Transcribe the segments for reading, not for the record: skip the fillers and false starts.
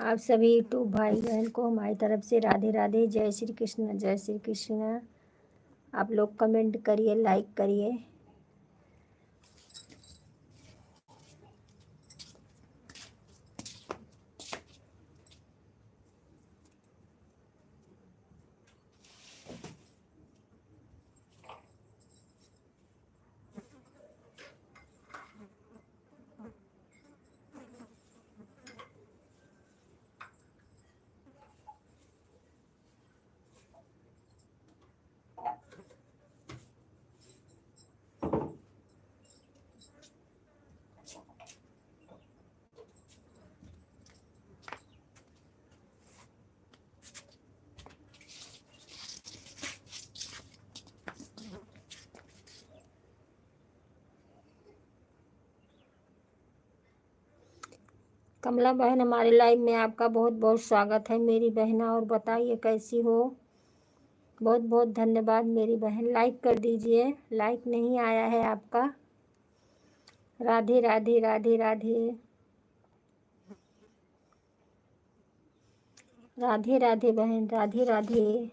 आप सभी यूट्यूब भाई बहन को हमारी तरफ से राधे राधे, जय श्री कृष्ण, जय श्री कृष्ण। आप लोग कमेंट करिए, लाइक करिए। कमला बहन, हमारे लाइव में आपका बहुत बहुत स्वागत है मेरी बहना। और बताइए कैसी हो? बहुत बहुत धन्यवाद मेरी बहन। लाइक कर दीजिए, लाइक नहीं आया है आपका। राधे राधे राधे राधे राधे राधे बहन, राधे राधे।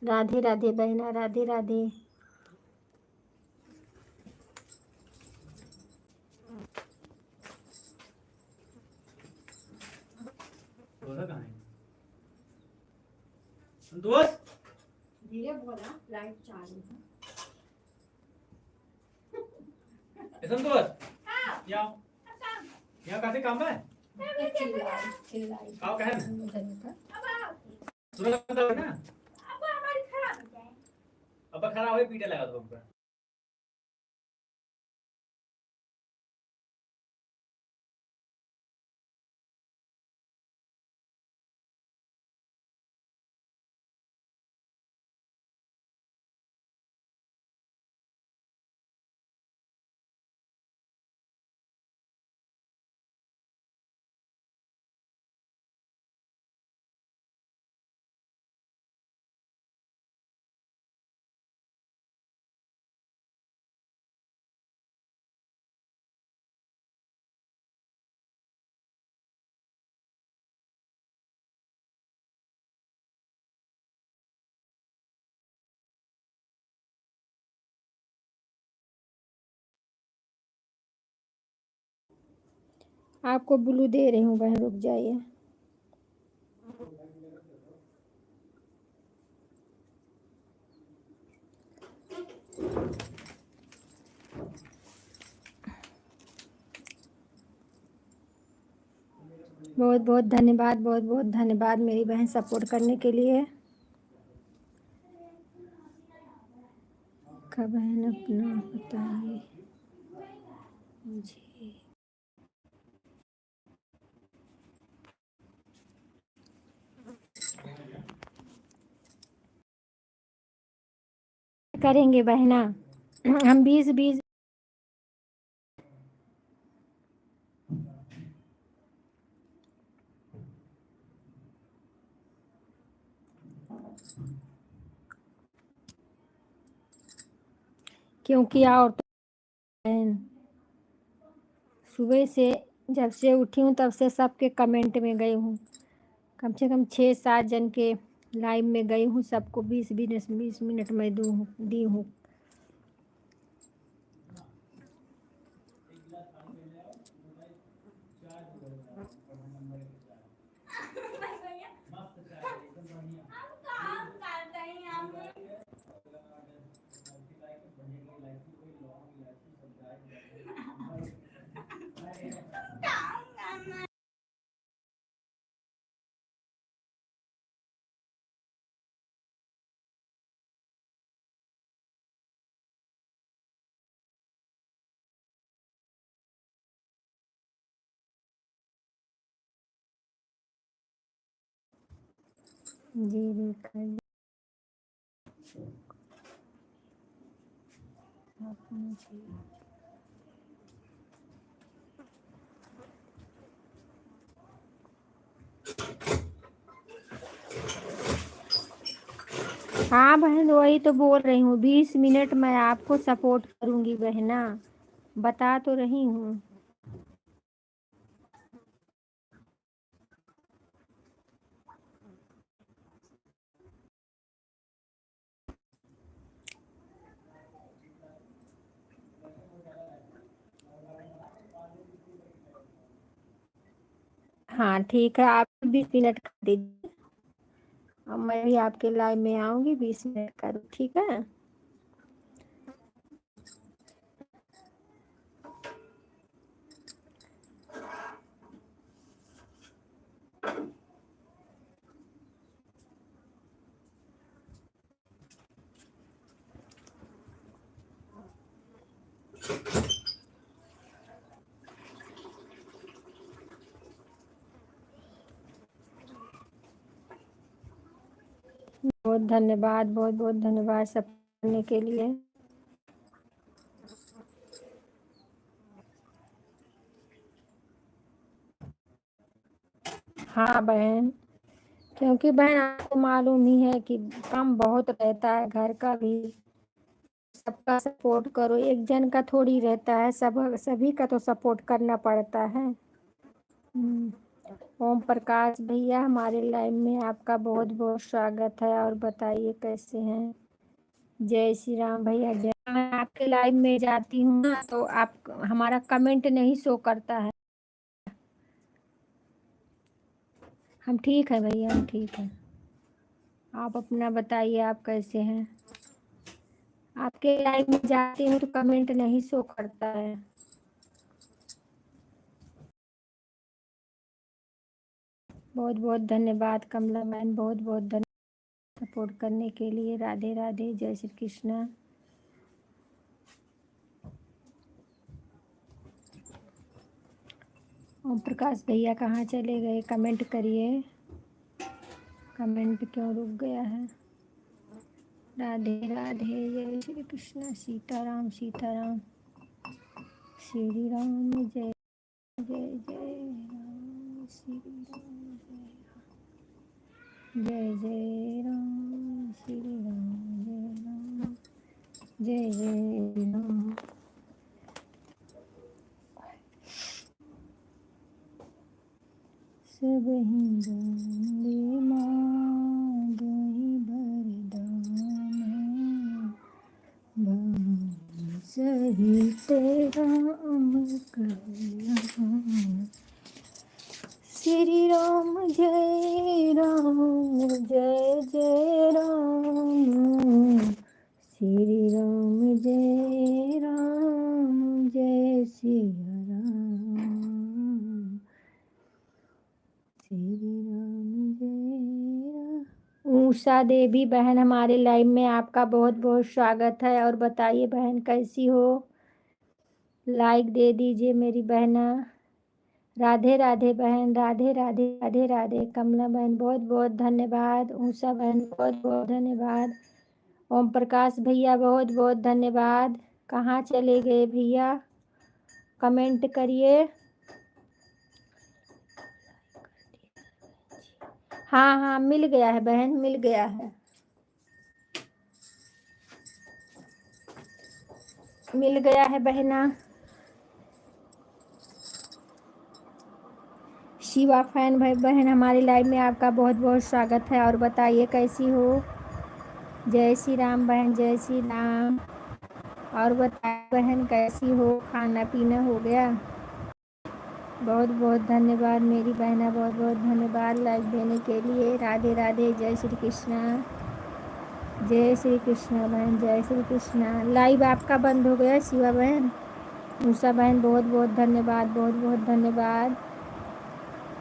राधे राधे बहना, राधे राधे। दोस्त धीरे बोला, लाइट चालू है। दोस्त यहाँ काफी काम है। चिल्लाई आओ कहे ना। तुरंत बताओ ना। अब खराब हो पीटे लगा दो हमको। आपको ब्लू दे रही हूँ बहन, रुक जाइए। बहुत बहुत धन्यवाद, बहुत बहुत धन्यवाद मेरी बहन सपोर्ट करने के लिए। का बहन अपना बताइए मुझे। करेंगे बहना हम 20-20। क्योंकि और बहन सुबह से जब से उठी हूँ तब से सबके कमेंट में गई हूँ। कम से कम 6-7 जन के लाइव में गई हूँ। सबको 20 मिनट में दी हूँ। जी देखा हाँ बहन, वही तो बोल रही हूँ। 20 मिनट मैं आपको सपोर्ट करूँगी बहना। बता तो रही हूँ। हाँ ठीक है, आप 20 मिनट कर दीजिए और मैं भी आपके लाइव में आऊँगी, 20 मिनट करूँ, ठीक है। बहुत धन्यवाद, बहुत बहुत धन्यवाद सब करने के लिए। हाँ बहन, क्योंकि बहन आपको मालूम ही है कि काम बहुत रहता है, घर का भी, सबका सपोर्ट करो, एक जन का थोड़ी रहता है, सभी का तो सपोर्ट करना पड़ता है। ओम प्रकाश भैया, हमारे लाइव में आपका बहुत बहुत स्वागत है, और बताइए कैसे हैं। जय श्री राम भैया, जय। मैं आपके लाइव में जाती हूँ ना तो आप, हमारा कमेंट नहीं शो करता है। हम ठीक है भैया, हम ठीक है। आप अपना बताइए, आप कैसे हैं। आपके लाइव में जाती हूँ तो कमेंट नहीं शो करता है। बहुत बहुत धन्यवाद कमला मैन, बहुत बहुत धन्यवाद सपोर्ट करने के लिए। राधे राधे, जय श्री कृष्णा। ओम प्रकाश भैया कहाँ चले गए, कमेंट करिए, कमेंट क्यों रुक गया है। राधे राधे, जय श्री कृष्णा, सीताराम सीताराम, श्री राम जय जय जय राम, श्री राम जय जय राम, श्री राम जय जय राम। सब ही बंदे मांगहि वरदान, सहित राम कल्याण। श्री राम जय जय राम, श्री राम जय सिया राम, श्री राम जय राम। उषा देवी बहन, हमारे लाइव में आपका बहुत बहुत स्वागत है, और बताइए बहन कैसी हो। लाइक दे दीजिए मेरी बहना। राधे राधे बहन, राधे राधे राधे राधे। कमला बहन बहुत बहुत धन्यवाद, उषा बहन बहुत बहुत धन्यवाद, ओम प्रकाश भैया बहुत बहुत धन्यवाद। कहाँ चले गए भैया, कमेंट करिए। हाँ हाँ मिल गया है बहन, मिल गया है, मिल गया है बहना। शिवा फैन भाई बहन, हमारी लाइव में आपका बहुत बहुत स्वागत है, और बताइए कैसी हो। जय श्री राम बहन, जय श्री राम। और बताइए बहन कैसी हो, खाना पीना हो गया। बहुत बहुत धन्यवाद मेरी बहना, बहुत बहुत धन्यवाद लाइक देने के लिए। राधे राधे, जय श्री कृष्णा, जय श्री कृष्णा बहन, जय श्री कृष्णा। लाइव आपका बंद हो गया शिवा बहन। उषा बहन बहुत बहुत धन्यवाद, बहुत बहुत धन्यवाद,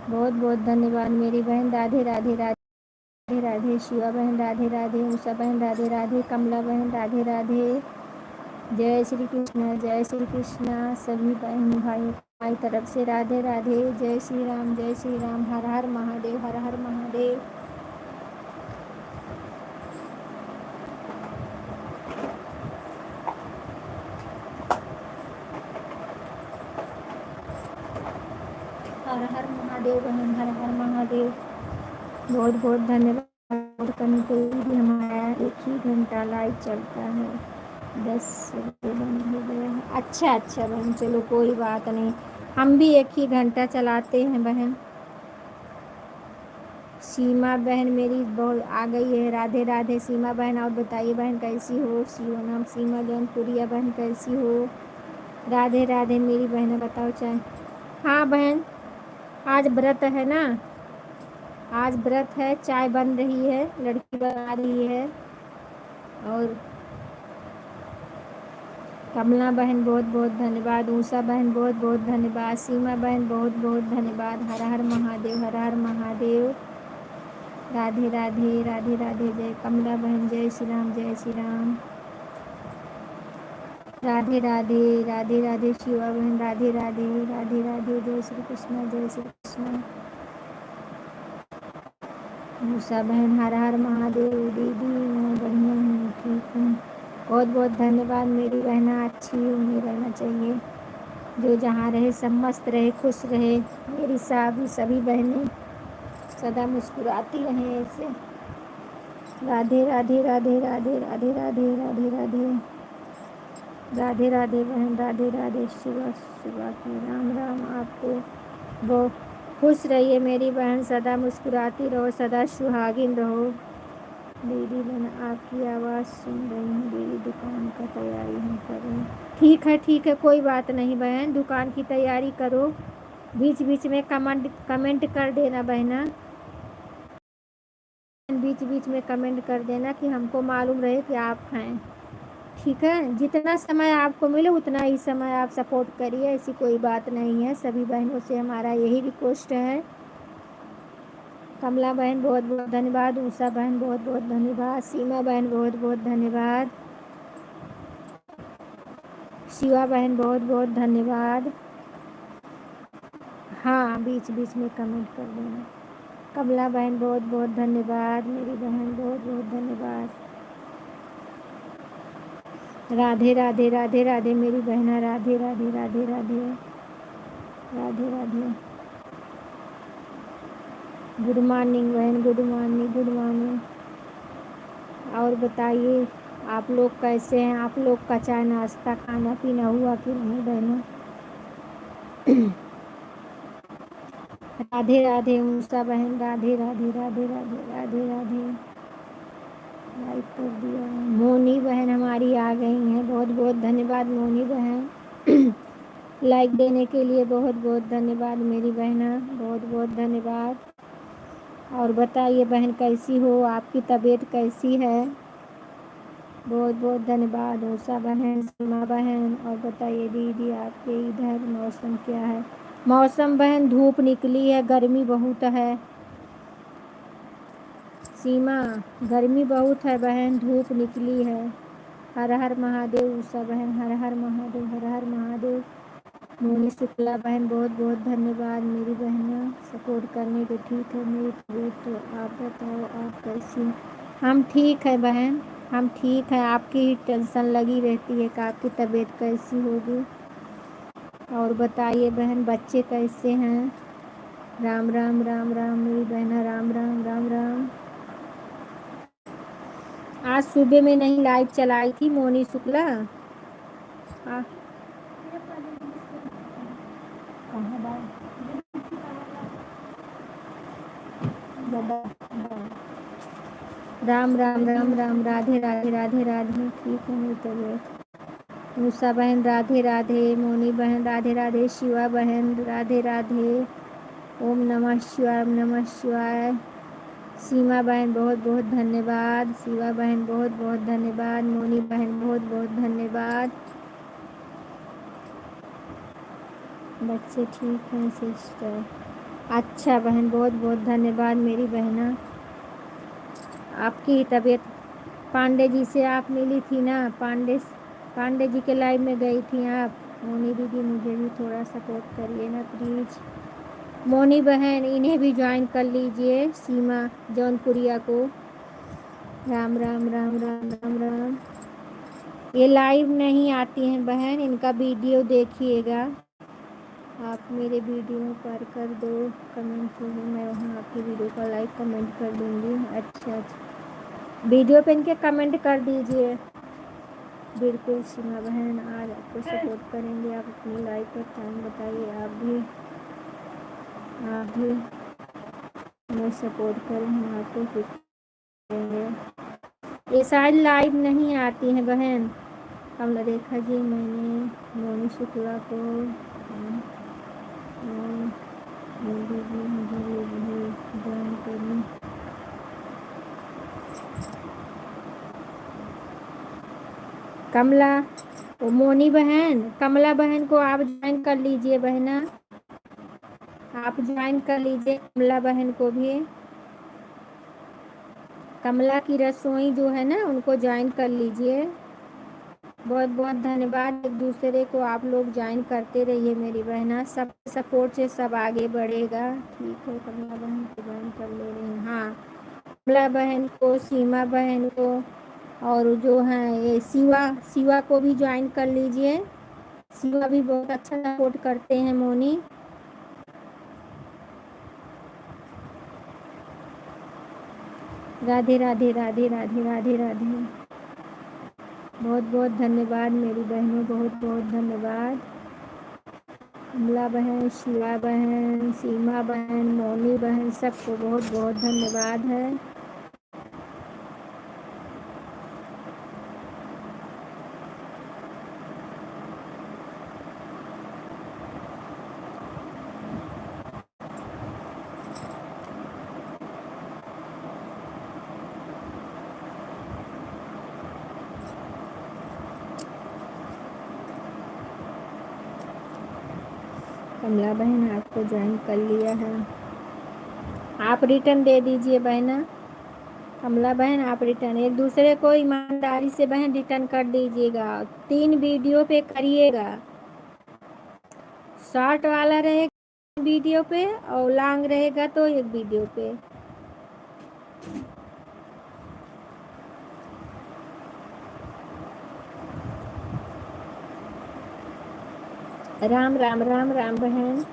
बहुत बहुत धन्यवाद मेरी बहन। राधे राधे, राधे राधे शिवा बहन, राधे राधे उषा बहन, राधे राधे कमला बहन, राधे राधे। जय श्री कृष्ण, जय श्री कृष्ण। सभी बहन भाइयों हमारी तरफ से राधे राधे, जय श्री राम, जय श्री राम। हर हर महादेव, हर हर महादेव। हर हर महादेव बहन, हर हर महादेव। बहुत बहुत धन्यवाद करने के लिए भी। हमारा 1 ही घंटा लाइव चलता है। 10 रुपये बंद हो गया है। अच्छा अच्छा बहन, चलो कोई बात नहीं, हम भी एक ही घंटा चलाते हैं बहन। सीमा बहन मेरी बहुत आ गई है, राधे राधे सीमा बहन। और बताइए बहन कैसी हो? शिवनाम सीमा जौनपुरिया बहन कैसी हो? राधे राधे मेरी बहन, बताओ चाहे। हाँ बहन, आज व्रत है ना, आज व्रत है, चाय बन रही है, लड़की बना रही है। और कमला बहन बहुत बहुत धन्यवाद, उषा बहन बहुत बहुत धन्यवाद, सीमा बहन बहुत बहुत धन्यवाद। हर हर महादेव, हर हर महादेव। राधे राधे राधे राधे। जय कमला बहन, जय श्री राम, जय श्री राम। राधे राधे राधे राधे शिवा बहन, राधे राधे राधे राधे। जय श्री कृष्ण, जय श्री कृष्ण। उषा बहन हर हर महादेव। दीदी मैं बढ़िया हूँ, ठीक हूँ। बहुत बहुत धन्यवाद मेरी बहना, अच्छी होनी रहना चाहिए, जो जहाँ रहे सब मस्त रहे, खुश रहे। मेरी सभी बहनें सदा मुस्कुराती रहें ऐसे। राधे राधे राधे राधे राधे राधे राधे राधे राधे राधे बहन, राधे राधे। सुबह सुबह की राम राम आपको। बहुत खुश रहिए मेरी बहन, सदा मुस्कुराती रहो, सदा सुहागिन रहो। दीदी बहन आपकी आवाज़ सुन रही हूँ, दीदी दुकान का तैयारी हम कर रहे हैं। ठीक है कोई बात नहीं बहन, दुकान की तैयारी करो। बीच बीच में कमेंट कर देना बहना, बीच बीच में कमेंट कर देना कि हमको मालूम रहे कि आप हैं। ठीक है, जितना समय आपको मिले उतना ही समय आप सपोर्ट करिए, ऐसी कोई बात नहीं है। सभी बहनों से हमारा यही रिक्वेस्ट है। कमला बहन बहुत बहुत धन्यवाद, उषा बहन बहुत बहुत धन्यवाद, सीमा बहन बहुत बहुत धन्यवाद, शिवा बहन बहुत बहुत धन्यवाद। हाँ, बीच बीच में कमेंट कर देना। कमला बहन बहुत बहुत धन्यवाद, मेरी बहन बहुत बहुत धन्यवाद। राधे राधे राधे राधे मेरी बहना, राधे राधे राधे राधे राधे राधे। गुड मॉर्निंग बहन, गुड मॉर्निंग, गुड मॉर्निंग। और बताइए आप लोग कैसे हैं? आप लोग का चाय नाश्ता खाना पीना हुआ कि नहीं बहनों? राधे राधे उषा बहन, राधे राधे राधे राधे राधे राधे। लाइक कर दिया। मोनी बहन हमारी आ गई हैं, बहुत बहुत धन्यवाद मोनी बहन। लाइक देने के लिए बहुत बहुत धन्यवाद मेरी बहना, बहुत बहुत धन्यवाद। और बताइए बहन कैसी हो, आपकी तबीयत कैसी है? बहुत बहुत धन्यवाद उषा बहन, सीमा बहन। और बताइए दीदी आपके इधर मौसम क्या है? मौसम बहन धूप निकली है, गर्मी बहुत है। सीमा गर्मी बहुत है बहन, धूप निकली है। हर हर महादेव उषा बहन, हर हर महादेव, हर हर महादेव। मोनी शुक्ला बहन बहुत बहुत धन्यवाद मेरी बहना, सपोर्ट करने के। ठीक है मेरी तबीयत, तो आप बताओ आप कैसी हैं? हम ठीक है बहन, हम ठीक है। आपकी ही टेंशन लगी रहती है कि आपकी तबीयत कैसी होगी। और बताइए बहन बच्चे कैसे हैं? राम राम राम राम मेरी बहना, राम राम राम राम। आज सुबह में नहीं लाइव चलाई थी मोनी शुक्ला। कहाँ राम राम राम राम। राधे राधे राधे राधे। ठीक है मेरी तबीयत। उषा बहन राधे राधे, मोनी बहन राधे राधे, शिवा बहन राधे राधे। ओम नमः शिवाय, ओम नमः शिवाय। सीमा बहन बहुत बहुत धन्यवाद, शिवा बहन बहुत बहुत धन्यवाद, मोनी बहन बहुत बहुत धन्यवाद। बच्चे ठीक हैं सिस्टर? अच्छा बहन, बहुत बहुत धन्यवाद मेरी बहना। आपकी तबीयत, पांडे जी से आप मिली थी ना, पांडे जी के लाइव में गई थी आप। मोनी दीदी मुझे भी थोड़ा सपोर्ट करिए ना प्लीज़। मोनी बहन इन्हें भी ज्वाइन कर लीजिए, सीमा जौनपुरिया को। राम राम राम राम राम राम। ये लाइव नहीं आती हैं बहन, इनका वीडियो देखिएगा आप। मेरे वीडियो पर कर दो कमेंट, मैं वहाँ आपकी वीडियो का लाइक कमेंट कर दूँगी। अच्छा अच्छा, वीडियो पे इनके कमेंट कर दीजिए। बिल्कुल सीमा बहन, आज आपको सपोर्ट करेंगे। आप अपनी लाइफ और टाइम बताइए। आप भी हमें सपोर्ट करें, हम आपको कुछ करेंगे। ये शायद लाइव नहीं आती हैं बहन। कमला रेखा जी, मैंने मोनी शुक्ला को मोदी जी मुझे भी ज्वाइन करनी। कमला, वो मोनी बहन, कमला बहन को आप ज्वाइन कर लीजिए बहना। आप ज्वाइन कर लीजिए कमला बहन को भी। कमला की रसोई जो है ना, उनको ज्वाइन कर लीजिए। बहुत बहुत धन्यवाद। एक दूसरे को आप लोग ज्वाइन करते रहिए मेरी बहना। सब सपोर्ट से सब आगे बढ़ेगा। ठीक है, कमला बहन को ज्वाइन कर ले रही हैं। हाँ, कमला बहन को, सीमा बहन को, और जो है ये शिवा को भी ज्वाइन कर लीजिए। शिवा भी बहुत अच्छा सपोर्ट करते हैं मोनी। राधे राधे राधे राधे राधे राधे। बहुत बहुत धन्यवाद मेरी बहनों, बहुत बहुत धन्यवाद। कमला बहन, शिवा बहन, सीमा बहन, मोनी बहन, सबको बहुत बहुत धन्यवाद है। कमला बहन आपको ज्वाइन कर लिया है। आप रिटर्न दे दीजिए बहना। कमला बहन आप रिटर्न, एक दूसरे को ईमानदारी से बहन रिटर्न कर दीजिएगा। 3 वीडियो पे करिएगा। शॉर्ट वाला रहेगा वीडियो पे और लॉन्ग रहेगा तो एक वीडियो पे। राम राम राम राम बहन।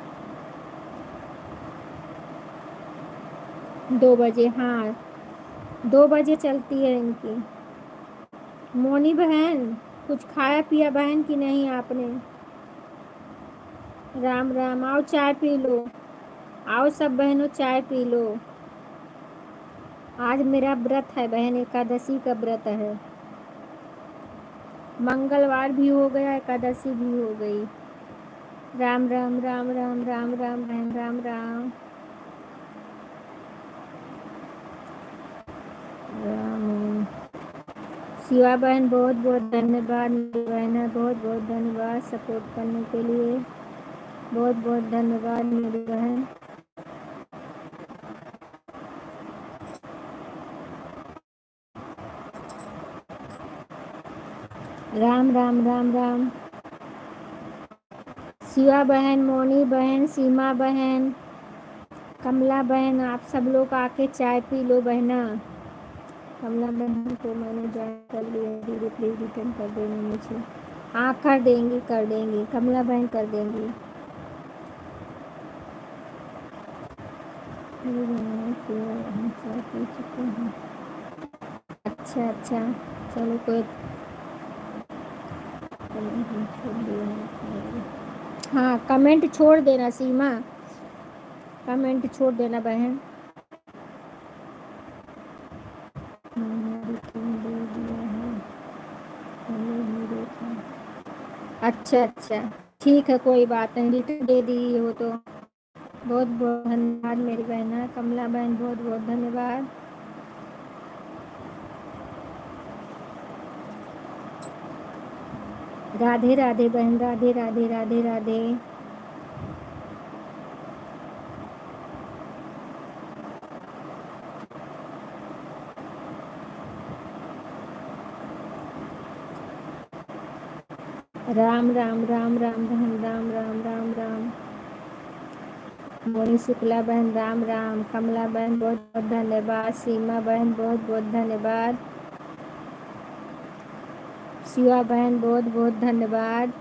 2 बजे, हाँ 2 बजे चलती है इनकी। मोनी बहन, कुछ खाया पिया बहन कि नहीं आपने? राम राम। आओ चाय पी लो। आओ सब बहनों चाय पी लो। आज मेरा व्रत है बहन, एकादशी का व्रत है। मंगलवार भी हो गया, एकादशी भी हो गई। राम राम राम राम राम राम बहन, राम राम राम। शिवा बहन बहुत बहुत धन्यवाद मेरी बहन है, बहुत बहुत धन्यवाद सपोर्ट करने के लिए। बहुत बहुत धन्यवाद मेरी बहन। राम राम राम राम। शिवा बहन, मोनी बहन, सीमा बहन, कमला बहन, आप सब लोग आके चाय पी लो बहना। कमला बहन को मैंने ज्वाइन कर लिया। धीरे प्लीज रिटर्न कर देना मुझे। हाँ कर देंगी, कर देंगी कमला बहन, कर देंगी। चाय पी चुके हैं। अच्छा अच्छा, चलो कोई छोड़ दिया। हाँ कमेंट छोड़ देना सीमा, कमेंट छोड़ देना बहन। अच्छा अच्छा, ठीक है कोई बात नहीं, रिटर्न दे दी हो तो। बहुत बहुत धन्यवाद मेरी बहना कमला बहन, बहुत बहुत धन्यवाद। राधे राधे बहन, राधे राधे राधे राधे। राम राम राम राम बहन, राम राम राम राम। मोनी शुक्ला बहन राम राम। कमला बहन बहुत बहुत धन्यवाद। सीमा बहन बहुत बहुत धन्यवाद। शिवा बहन बहुत बहुत धन्यवाद।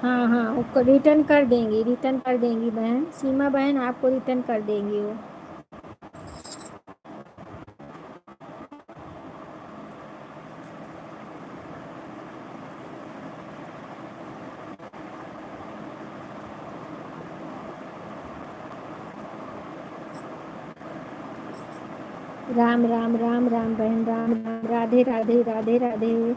हाँ हाँ, उसको रिटर्न कर देंगी बहन, सीमा बहन आपको रिटर्न कर देंगी वो। राम राम राम राम बहन, राम राम, राधे राधे राधे राधे।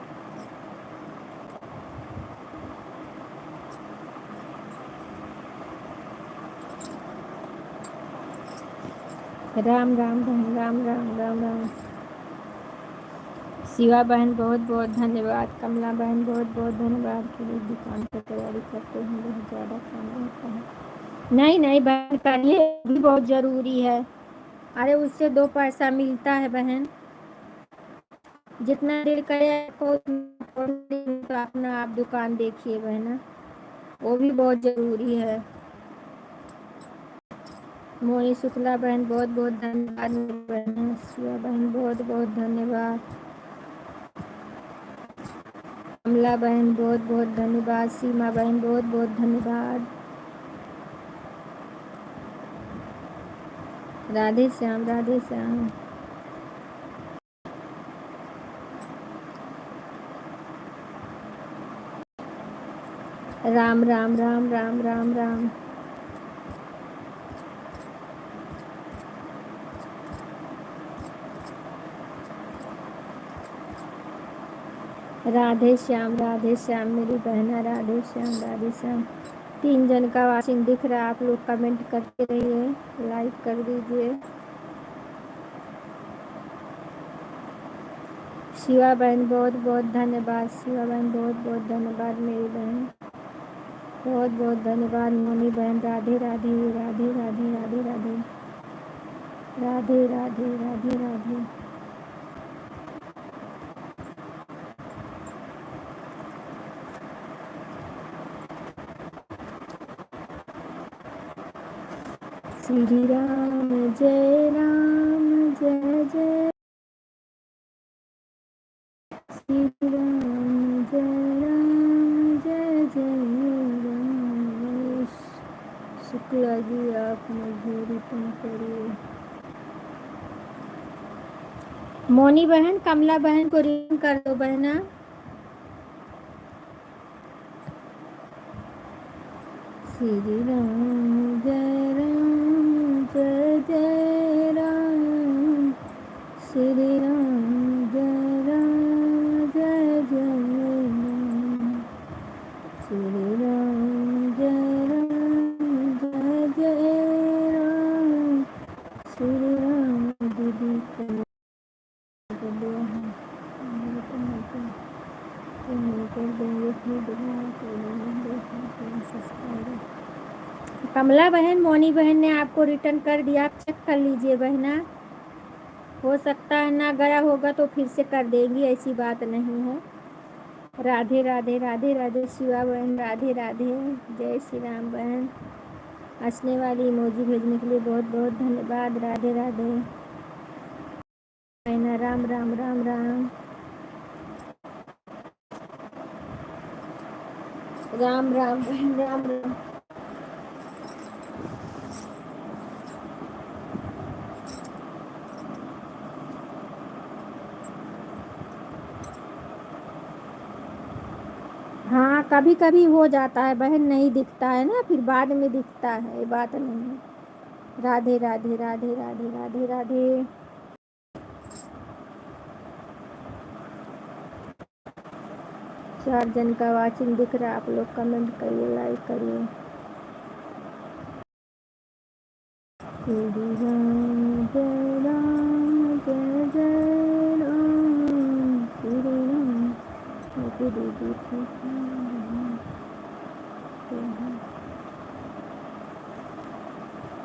राम राम बहन, राम राम राम राम। शिवा बहन बहुत बहुत धन्यवाद, कमला बहन बहुत बहुत धन्यवाद। के लिए दुकान पर तैयारी करते हैं, बहुत ज़्यादा काम रहता है। नहीं नहीं बहन, करिए भी बहुत ज़रूरी है। अरे उससे 2 पैसा मिलता है बहन, जितना देर करे आपको तो अपना आप दुकान देखिए बहना, वो भी बहुत ज़रूरी है। मोनी शुक्ला बहन बहुत बहुत धन्यवाद मेरी बहन। शिवा बहन बहुत बहुत धन्यवाद। कमला बहन बहुत बहुत धन्यवाद। सीमा बहन बहुत बहुत धन्यवाद। राधे श्याम, राधे श्याम। राम राम राम राम राम राम। राधे श्याम मेरी बहना, राधे श्याम राधे श्याम। 3 जन का वाचिंग दिख रहा है, आप लोग कमेंट करते रहिए, लाइक कर दीजिए। शिवा बहन बहुत बहुत धन्यवाद, शिवा बहन बहुत बहुत धन्यवाद मेरी बहन, बहुत बहुत धन्यवाद। मोनी बहन राधे राधे राधे राधे राधे राधे राधे राधे राधे राधे। श्री राम जय जय श्री राम जय राम। शुक्ला जी आप मुझे रिटर्न करिए। मोनी बहन कमला बहन को रिटर्न कर दो बहना। श्री राम जय राम, श्री राम जय राम, श्री राम जय राम, श्री राम। दीदी कर देंगे फिर कमला बहन, मोनी बहन ने आपको रिटर्न कर दिया, आप चेक कर लीजिए बहना। हो सकता है ना गया होगा तो फिर से कर देंगी, ऐसी बात नहीं है। राधे राधे राधे राधे। शिवा बहन राधे राधे, जय श्री राम बहन। हंसने वाली इमोजी भेजने के लिए बहुत बहुत धन्यवाद। राधे राधे बहना, राम राम राम राम राम राम बहन, राम राम। हाँ कभी कभी हो जाता है बहन, नहीं दिखता है ना, फिर बाद में दिखता है, ये बात नहीं है। राधे राधे राधे राधे राधे राधे। 4 जन का वाचिंग दिख रहा है, आप लोग कमेंट करिए, लाइक करिए। श्री राम जय राम, श्री राम। दीदी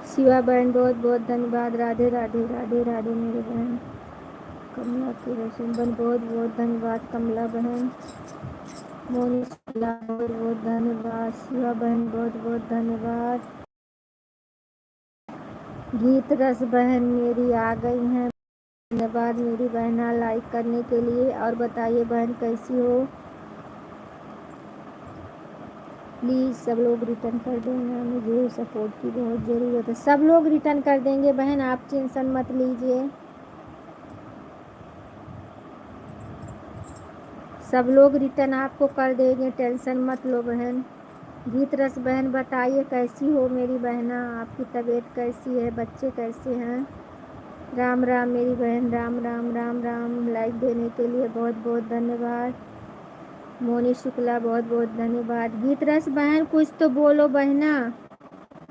शिवा बहन बहुत बहुत धन्यवाद। राधे राधे राधे राधे मेरी बहन। कमला की रोशन बहन बहुत बहुत धन्यवाद। कमला बहन, मोनी शुक्ला बहुत बहुत धन्यवाद। शिवा बहन बहुत बहुत धन्यवाद। गीत रस बहन मेरी आ गई हैं, धन्यवाद मेरी बहना लाइक करने के लिए। और बताइए बहन कैसी हो। प्लीज़ सब लोग रिटर्न कर देना, मुझे सपोर्ट की बहुत ज़रूरत है। सब लोग रिटर्न कर देंगे बहन, आप टेंशन मत लीजिए। सब लोग रिटर्न आपको कर देंगे, टेंशन मत लो बहन। गीत रस बहन बताइए कैसी हो मेरी बहना, आपकी तबीयत कैसी है, बच्चे कैसे हैं? राम राम मेरी बहन, राम राम राम राम। लाइक देने के लिए बहुत बहुत धन्यवाद। मोनी शुक्ला बहुत बहुत धन्यवाद। गीत रस बहन कुछ तो बोलो बहना।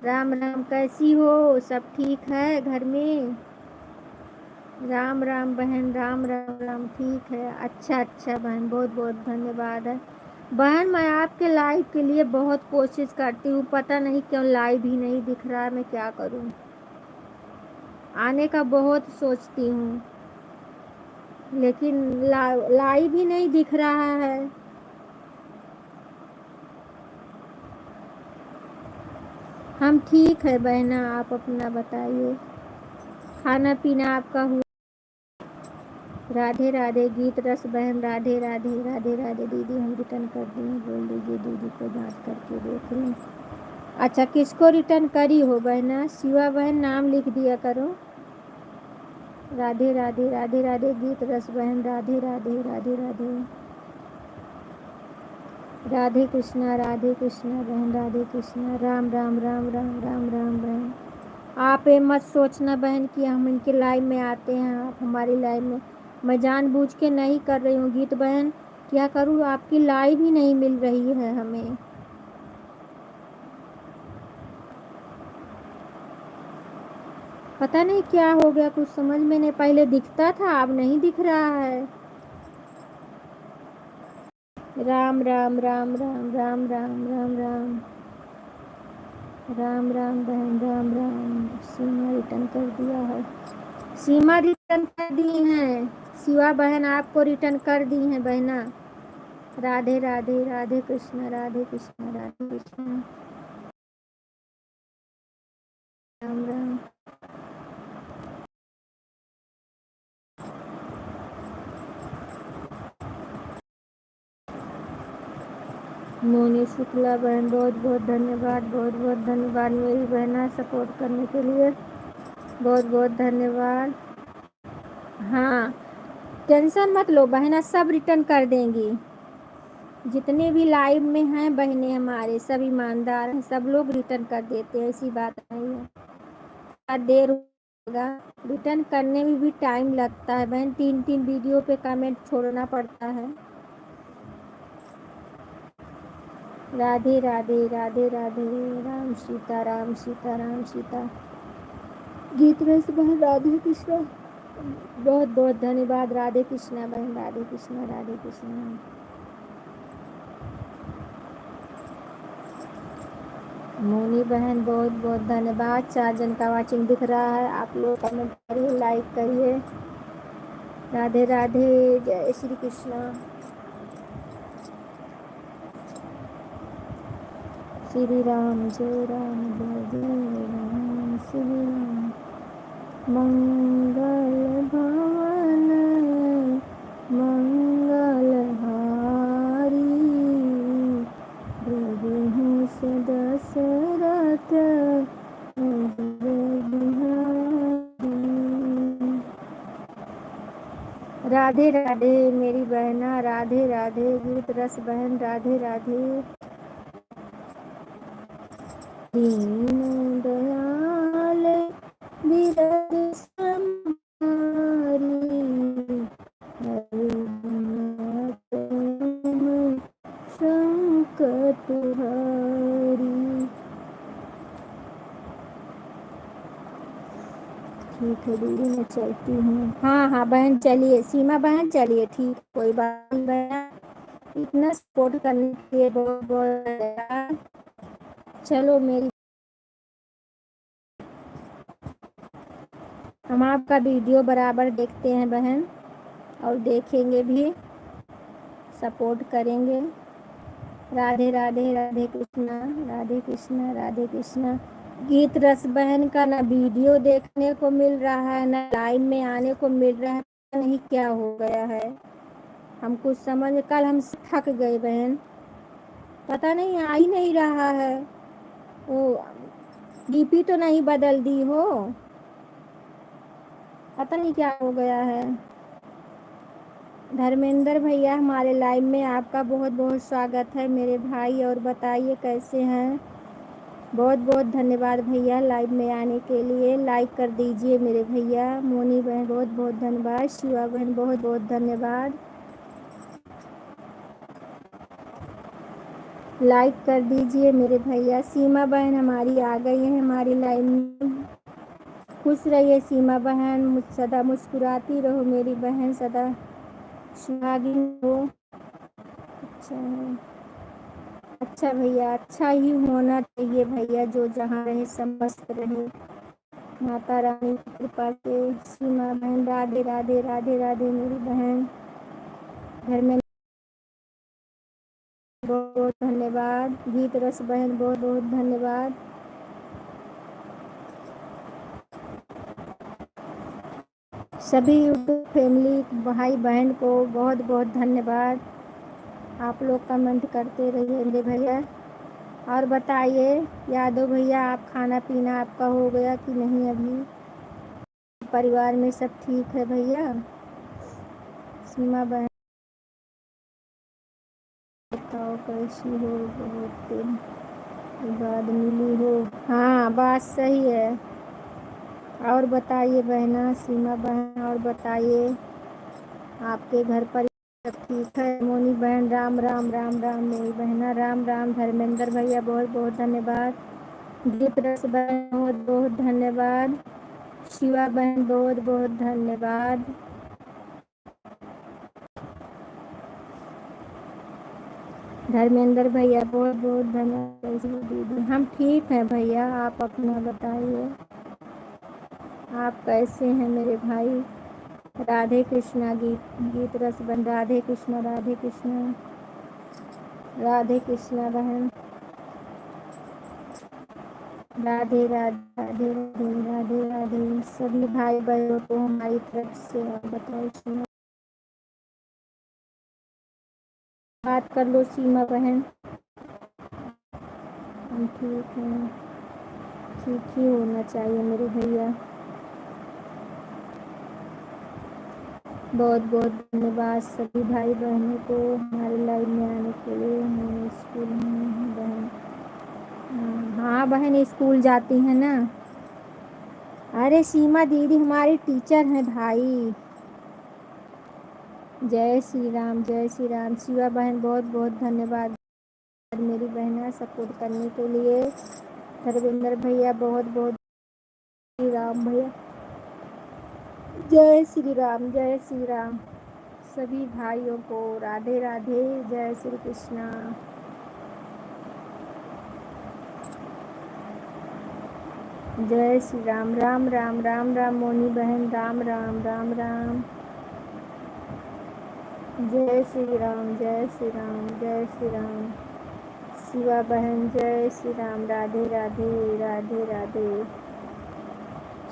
राम राम, कैसी हो, सब ठीक है घर में? राम राम बहन, राम राम राम, ठीक है, अच्छा अच्छा बहन, बहुत बहुत धन्यवाद है बहन। मैं आपके लाइव के लिए बहुत कोशिश करती हूँ, पता नहीं क्यों लाइव ही नहीं दिख रहा है, मैं क्या करूँ? आने का बहुत सोचती हूँ लेकिन लाइव ही नहीं दिख रहा है। हम ठीक है बहना, आप अपना बताइए, खाना पीना आपका हुआ? राधे राधे गीत रस बहन, राधे राधे राधे राधे। दीदी हम रिटर्न कर दिए, बोल दीजिए दीदी को जांच करके देख लें। अच्छा किसको रिटर्न करी हो बहना? शिवा बहन नाम लिख दिया करो। राधे राधे राधे राधे गीत रस बहन, राधे राधे राधे राधे। राधे कृष्णा बहन, राधे कृष्णा। राम राम राम राम राम राम बहन। आप ये मत सोचना बहन कि हम इनके लाइव में आते हैं, आप हमारी लाइव में, मैं जानबूझ के नहीं कर रही हूँ गीत बहन। क्या करूँ, आपकी लाइव ही नहीं मिल रही है हमें। पता नहीं क्या हो गया, कुछ समझ में नहीं, पहले दिखता था अब नहीं दिख रहा है। राम राम राम राम राम राम राम राम राम राम बहन, राम राम। सीमा रिटर्न कर दिया है, सीमा रिटर्न कर दी हैं, शिवा बहन आपको रिटर्न कर दी हैं बहना। राधे राधे राधे कृष्ण, राधे कृष्ण राधे कृष्ण। राम राम। मोनी शुक्ला बहन बहुत बहुत धन्यवाद, बहुत बहुत धन्यवाद मेरी बहना सपोर्ट करने के लिए, बहुत बहुत धन्यवाद। हाँ टेंशन मत लो बहना, सब रिटर्न कर देंगी। जितने भी लाइव में हैं बहनें हमारे सब ईमानदार हैं, सब लोग रिटर्न कर देते हैं, ऐसी बात नहीं है। देर होगा रिटर्न करने में भी टाइम लगता है बहन, 3 वीडियो पे कमेंट छोड़ना पड़ता है। राधे राधे राधे राधे। राम सीता राम सीता राम सीता। गीत रस बहन, राधे कृष्णा बहुत बहुत धन्यवाद। राधे कृष्णा बहन, राधे कृष्णा राधे कृष्णा। मोनी बहन बहुत बहुत धन्यवाद। 4 जन का वाचिंग दिख रहा है, आप लोग कमेंट करिए, लाइक करिए। राधे राधे, जय श्री कृष्णा। श्री राम जय राम, जय जय राम श्री राम। मंगल भवन मंगल हारी, प्रभु से दशरथ राधे राधे मेरी बहना, राधे राधे गीत रस बहन, राधे राधे। दीन दयाल बिरद समारी, संकट हरी। ठीक है दीदी मैं चलती हूँ। हाँ हाँ बहन चलिए, सीमा बहन चलिए, ठीक कोई बात नहीं बहन, इतना सपोर्ट करने के लिए बहुत बहुत धन्यवाद। चलो मेरी, हम आपका वीडियो बराबर देखते हैं बहन और देखेंगे भी, सपोर्ट करेंगे। राधे राधे राधे कृष्णा, राधे कृष्णा राधे कृष्णा। गीत रस बहन का ना वीडियो देखने को मिल रहा है, ना लाइव में आने को मिल रहा है, पता नहीं क्या हो गया है। हम कुछ समझ, कल हम थक गए बहन, पता नहीं आ ही नहीं रहा है। वो डीपी तो नहीं बदल दी हो, पता नहीं क्या हो गया है। धर्मेंद्र भैया हमारे लाइव में आपका बहुत बहुत स्वागत है मेरे भाई, और बताइए कैसे हैं। बहुत बहुत धन्यवाद भैया लाइव में आने के लिए। लाइक कर दीजिए मेरे भैया। मोनी बहन बहुत बहुत धन्यवाद। शिवा बहन बहुत बहुत धन्यवाद। लाइक कर दीजिए मेरे भैया। सीमा बहन हमारी आ गई है हमारी लाइव में। खुश रहिए सीमा बहन, सदा मुस्कुराती रहो मेरी बहन, सदा सुहागिन हो। अच्छा भैया, अच्छा ही होना चाहिए भैया, जो जहाँ रहे सब मस्त रहे माता रानी की कृपा से। सीमा बहन राधे राधे राधे राधे मेरी बहन। घर में बहुत बहुत धन्यवाद। गीत रस बहन बहुत बहुत धन्यवाद। सभी यूट्यूब फैमिली भाई बहन को बहुत बहुत धन्यवाद। आप लोग कमेंट करते रहिए मेरे भैया। और बताइए यादव भैया, आप खाना पीना आपका हो गया कि नहीं अभी? परिवार में सब ठीक है भैया? सीमा बहन बताओ कैसी हो, बहुत दिन बाद मिली हो। हाँ बात सही है। और बताइए बहना सीमा बहन, और बताइए आपके घर पर सब ठीक है? मोनी बहन राम राम राम राम मेरी बहना, राम राम। धर्मेंद्र भैया बहुत बहुत धन्यवाद। दीप रस बहन बहुत बहुत धन्यवाद। शिवा बहन बहुत बहुत धन्यवाद। धर्मेंद्र भैया बहुत बहुत धन्यवाद। दीदी हम ठीक हैं भैया, आप अपना बताइए आप कैसे हैं मेरे भाई। राधे कृष्णा गीत रस बहन, राधे कृष्णा राधे कृष्णा राधे कृष्णा बहन, राधे राधे राधे राधे राधे राधे सभी भाई बहनों को हमारी तरफ से। आप बताइए, बात कर लो सीमा बहन। हम ठीक हैं, ठीक ही होना चाहिए मेरे भैया। बहुत बहुत धन्यवाद सभी भाई बहनों को हमारे लाइव में आने के लिए। हमारे स्कूल में बहन, हाँ बहन स्कूल जाती है ना। अरे सीमा दीदी हमारी टीचर हैं भाई। जय श्री राम जय श्री राम। शिवा बहन बहुत बहुत धन्यवाद मेरी बहना सपोर्ट करने के लिए। धर्मेंद्र भैया बहुत बहुत, श्री राम भैया जय श्री राम जय श्री राम। सभी भाइयों को राधे राधे, जय श्री कृष्णा। जय श्री राम राम राम राम राम। मोनी बहन राम राम राम राम। जय श्री राम जय श्री राम जय श्री राम। शिवा बहन जय श्री राम, राधे राधे राधे राधे।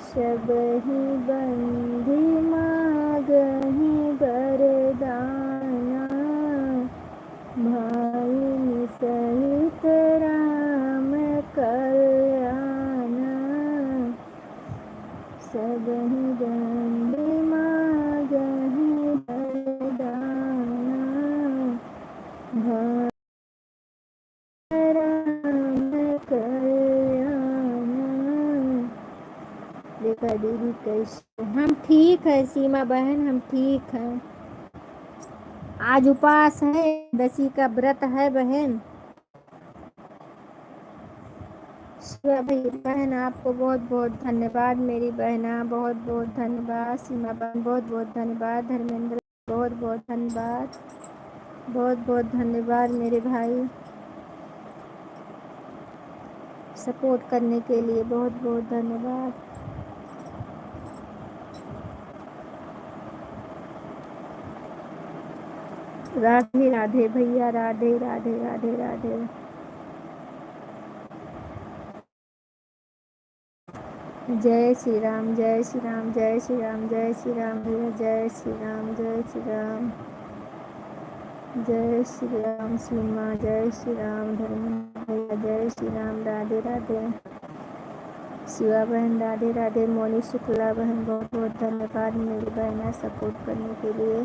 सब ही बंधी मागही बरदाना, भाई सहित राम कल्याणा। सब ही बंधी मागही बरदाना, भाई राम कल्याणा। देखा दीदी कैसे? हम ठीक है सीमा बहन, हम ठीक हैं। आज उपवास है, दसी का व्रत है बहन। शिवा बहन आपको बहुत बहुत धन्यवाद मेरी बहना, बहुत बहुत धन्यवाद। सीमा बहन बहुत बहुत धन्यवाद। धर्मेंद्र बहुत बहुत धन्यवाद, बहुत बहुत धन्यवाद मेरे भाई सपोर्ट करने के लिए, बहुत बहुत धन्यवाद। राधे राधे भैया, राधे राधे राधे राधे। जय श्री राम जय श्री राम जय श्री राम जय श्री राम भैया, जय श्री राम जय श्री राम। जय श्री राम सीमा, जय श्री राम धर्मेंद्र भैया, जय श्री राम, राधे राधे। शिवा बहन राधे राधे। मोनी शुक्ला बहन बहुत बहुत धन्यवाद मेरी बहना सपोर्ट करने के लिए।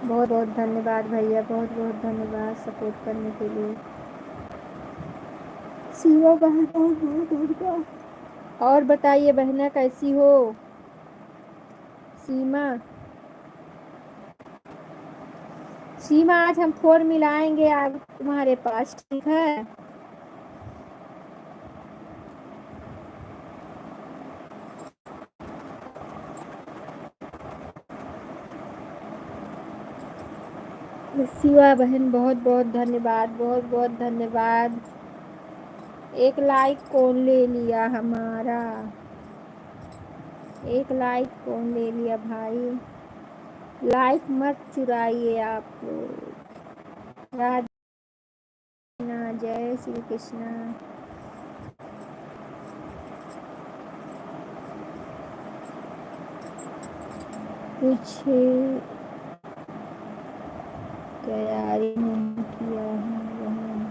बहुत बहुत धन्यवाद भैया, बहुत बहुत धन्यवाद सपोर्ट करने के लिए। शिवा बहन बहुत बहुत धन्यवाद। और बताइए बहना कैसी हो? सीमा आज हम फोन मिलाएंगे आज तुम्हारे पास, ठीक है? शिवा बहन बहुत बहुत धन्यवाद, बहुत बहुत धन्यवाद। एक लाइक कौन ले लिया हमारा? एक लाइक कौन ले लिया भाई? लाइक मत चुराइए आप लोग। राधे, जय श्री कृष्णा। कुछ तैयारी नहीं किया है बहन।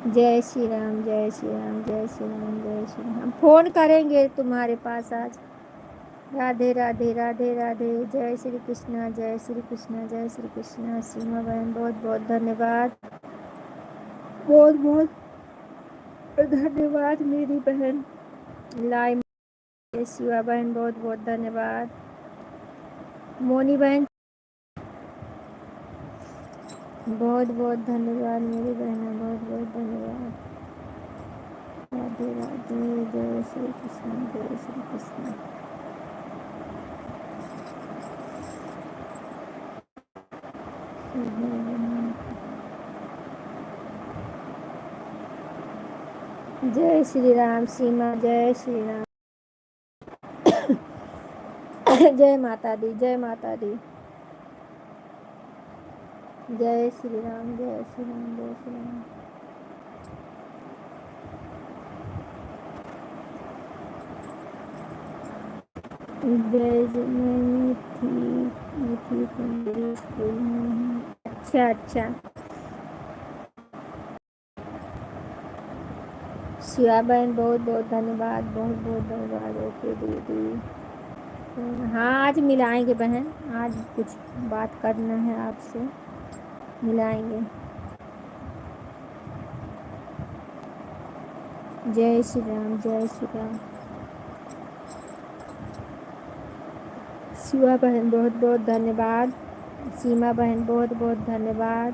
जय श्री राम, जय श्री राम, जय श्री राम, जय श्री राम। हम फोन करेंगे तुम्हारे पास आज। राधे राधे, राधे राधे। जय श्री कृष्णा, जय श्री कृष्णा, जय श्री कृष्णा। सीमा बहन बहुत बहुत धन्यवाद, बहुत बहुत धन्यवाद मेरी बहन। लाइव शिवा बहन बहुत बहुत धन्यवाद। मोनी बहन बहुत बहुत धन्यवाद मेरी बहन, बहुत बहुत धन्यवाद। राधे राधे, जय श्री कृष्ण, जय श्री कृष्ण। जय श्री राम सीमा, जय श्री राम। जय माता दी, जय माता दी। जय श्री राम, जय श्री राम, जय श्री राम। मैं ठीक हूँ, मेरे स्कूल में हूँ। अच्छा अच्छा। शिवा बहन बहुत बहुत धन्यवाद, बहुत बहुत धन्यवाद। ओके दीदी। हाँ आज मिलाएंगे बहन, आज कुछ बात करना है आपसे, मिलाएंगे। जय श्री राम, जय श्री राम। शिवा बहन बहुत बहुत धन्यवाद। सीमा बहन बहुत बहुत धन्यवाद।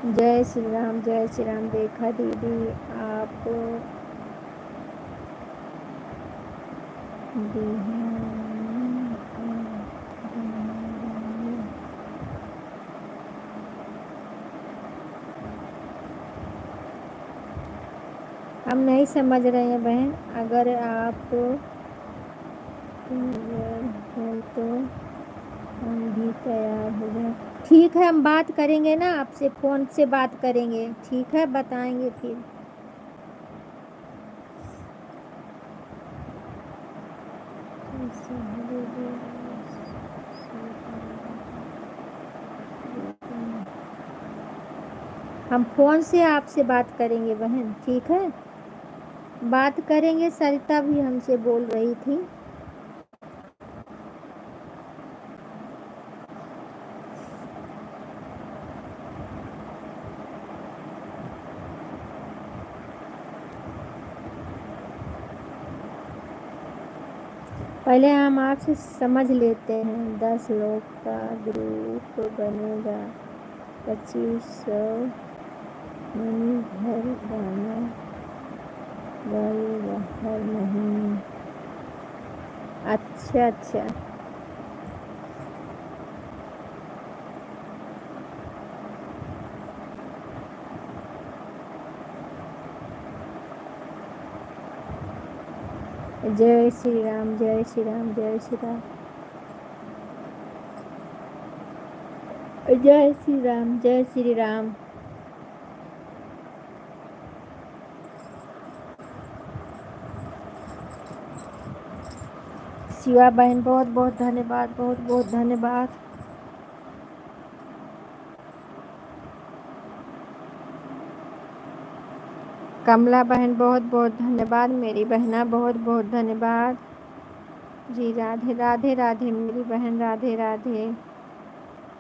जय श्री राम, जय श्री राम। देखा दीदी आप हम नहीं समझ रहे हैं बहन, अगर आप तो हम भी तैयार हो जाए। ठीक है हम बात करेंगे ना आपसे, फ़ोन से बात करेंगे, ठीक है बताएंगे फिर। हम फ़ोन से आपसे बात करेंगे बहन, ठीक है बात करेंगे। सरिता भी हमसे बोल रही थी। पहले हम आपसे समझ लेते हैं। 10 लोग का ग्रुप बनेगा, 2500 मनी घर गाना गाएगा हर महीने। अच्छा अच्छा। जय श्री राम, जय श्री राम, जय श्री राम। जय श्री राम, जय श्री राम। शिवा बहन बहुत बहुत धन्यवाद, बहुत बहुत धन्यवाद। कमला बहन बहुत बहुत धन्यवाद, मेरी बहना बहुत बहुत धन्यवाद जी। राधे राधे राधे मेरी बहन, राधे राधे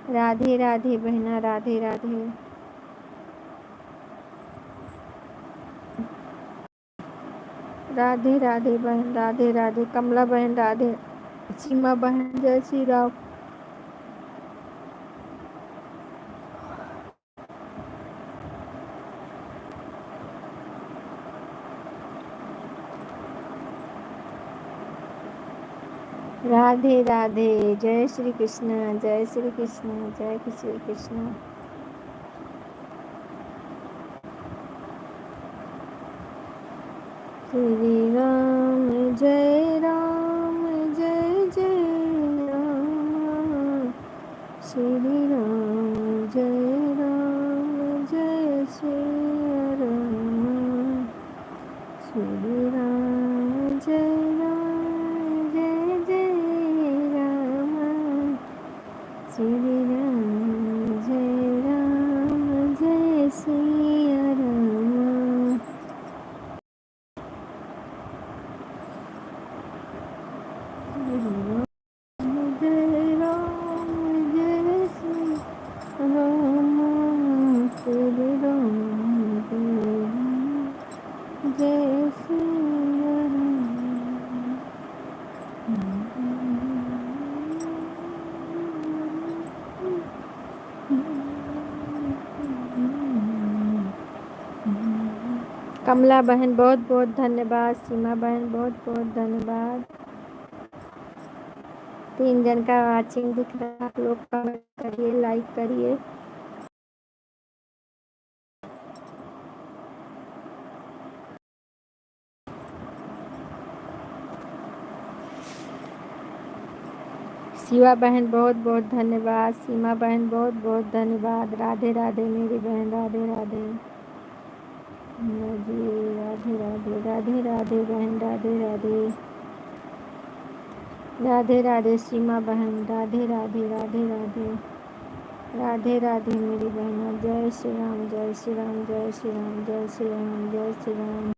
राधे राधे बहना, राधे राधे राधे राधे बहन, राधे राधे कमला बहन, राधे। सीमा बहन जय श्री राम। राधे राधे, जय श्री कृष्ण, जय श्री कृष्ण, जय श्री कृष्ण। श्री राम जय राम, जय जय राम। श्री राम जय राम, जय श्री राम। श्री राम जय राम, जय जय राम। श्री राम जय राम, जय श्री राम। कमला बहन बहुत बहुत धन्यवाद, सीमा बहन बहुत बहुत धन्यवाद। 3 जन का वाचिंग दिख रहा है, आप लोग कमेंट करिए, लाइक करिए। शिवा बहन बहुत बहुत धन्यवाद, सीमा बहन बहुत बहुत धन्यवाद। राधे राधे मेरी बहन, राधे राधे जी, राधे राधे राधे राधे बहन, राधे राधे राधे राधे सीमा बहन, राधे राधे राधे राधे राधे राधे मेरी बहन। जय श्री राम, जय श्री राम, जय श्री राम, जय श्री राम, जय श्री राम,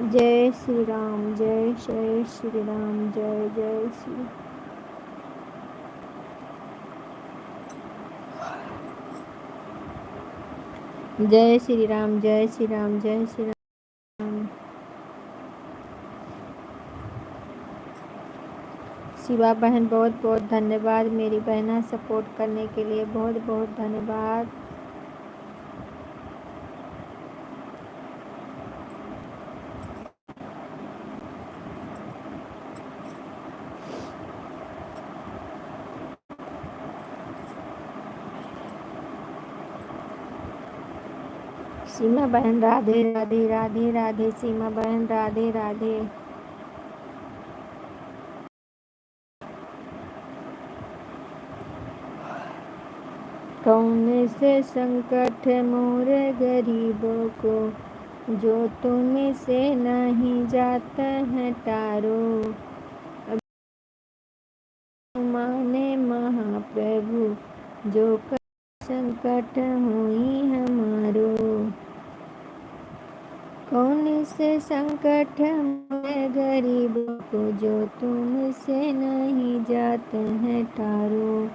जय श्री राम, जय जय श्री राम, जय जय श्री। जय श्री राम, जय श्री राम, जय श्री राम। शिवा बहन बहुत बहुत धन्यवाद, मेरी बहना सपोर्ट करने के लिए बहुत बहुत धन्यवाद। सीमा बहन राधे राधे राधे राधे, सीमा बहन राधे राधे। कौन से संकट मोर गरीबों को, जो तुम से नहीं जाता है टारो। माने महाप्रभु, जो संकट हुई हमारो। कौन से संकट में गरीबों को, जो तुम से नहीं जाते हैं टारो।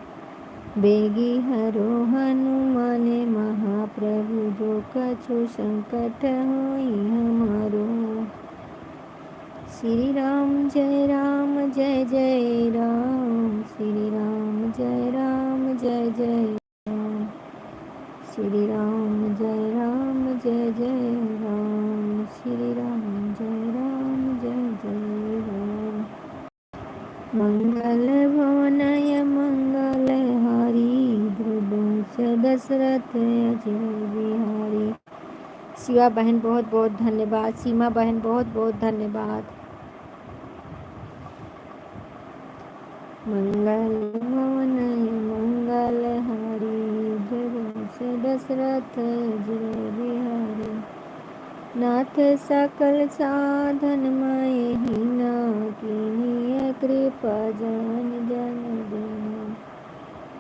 बेगी हरो हनुमान महाप्रभु, जो कछु संकट हुई हमारो। श्री राम जय राम, जय जय राम। श्री राम जय राम, जय जय राम। श्री राम जय राम, जय जय राम। श्री राम जय राम, जय जय राम। मंगल भवनय मंगल हारी, द्रुवंश दशरथ अजय बिहारी। शिवा बहन बहुत बहुत धन्यवाद, सीमा बहन बहुत बहुत धन्यवाद। मंगल भवनय मंगल दशरथ जय बिहारी। नाथ सकल साधन मैं हीना, कीनिय कृपा जान जन दीना।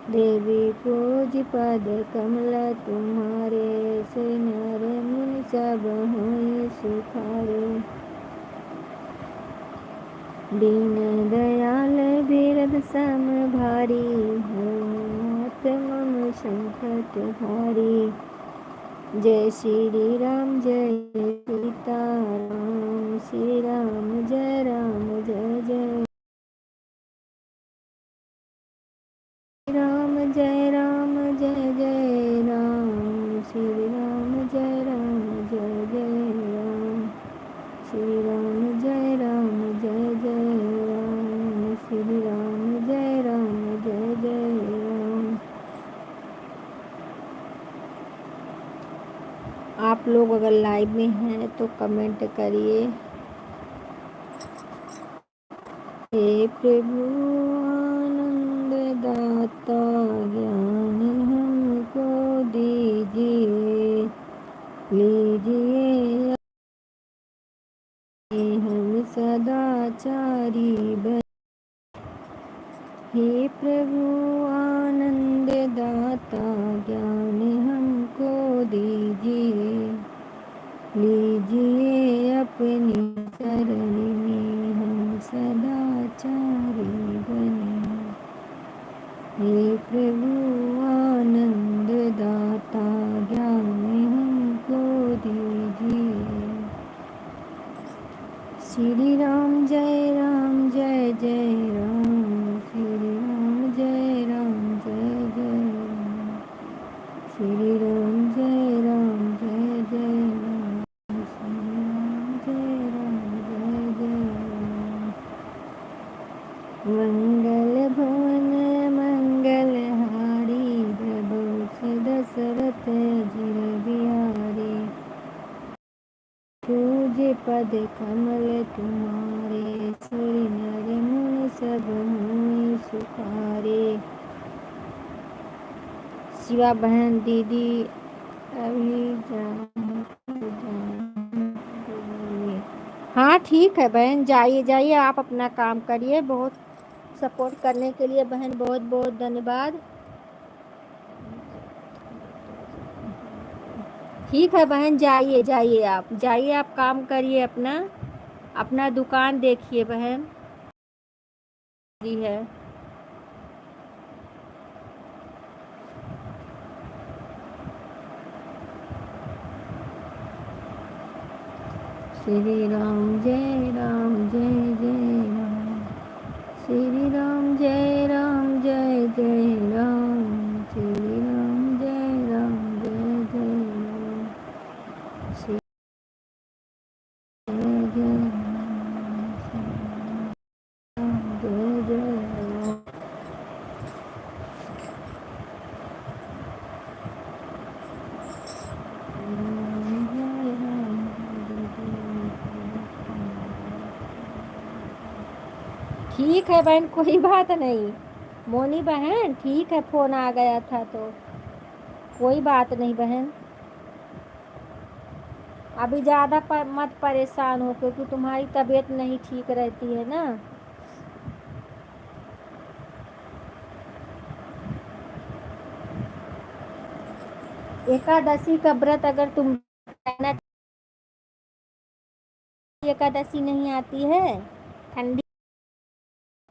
देवी पूज पद कमल तुम्हारे, श्री नर मुनि सब हुए सुखारे। दीन दयाल बिरद सम भारी, हनुमत मम संकट हारी। जय श्री राम जय सीताराम, श्री राम जय जय राम, जय राम जय जय राम, श्री राम जय जय राम, श्री राम जय जय राम, श्री राम जय जय राम। आप लोग अगर लाइव में हैं तो कमेंट करिए। हे प्रभु आनंद दाता, ज्ञान हमको दीजिए, लीजिए हम सदाचारी बन। हे प्रभु आनंद दाता, ज्ञान हमको दीजिए, लीजिए अपनी शरण में हम सदाचारी बने। हे प्रभु आनंद दाता, ज्ञान हमको दीजिए। श्री राम जय जय राम, श्री राम जय जय राम, श्री राम जय जय राम, श्री राम जय जय राम। मंगल भवन मंगल हारी, प्रभु दशरथ जय बिहारी। पूज्य पद कमल तुम्हारे, श्री नर मुनि सब हुए सुखारे। शिवा बहन दीदी अभी हाँ ठीक है बहन, जाइए आप अपना काम करिए। बहुत सपोर्ट करने के लिए बहन बहुत बहुत धन्यवाद। ठीक है बहन, जाइए आप काम करिए, अपना दुकान देखिए बहन जी है। श्री राम जय जय राम, श्री राम जय जय राम, श्री राम जय जय राम, श्री जय राम जय राम। ठीक है बहन, कोई बात नहीं मोनी बहन, ठीक है, फोन आ गया था तो कोई बात नहीं बहन। अभी ज़्यादा मत परेशान हो, क्योंकि तुम्हारी तबीयत नहीं ठीक रहती है ना। एकादशी का व्रत अगर तुम एकादशी नहीं आती है ठंडी,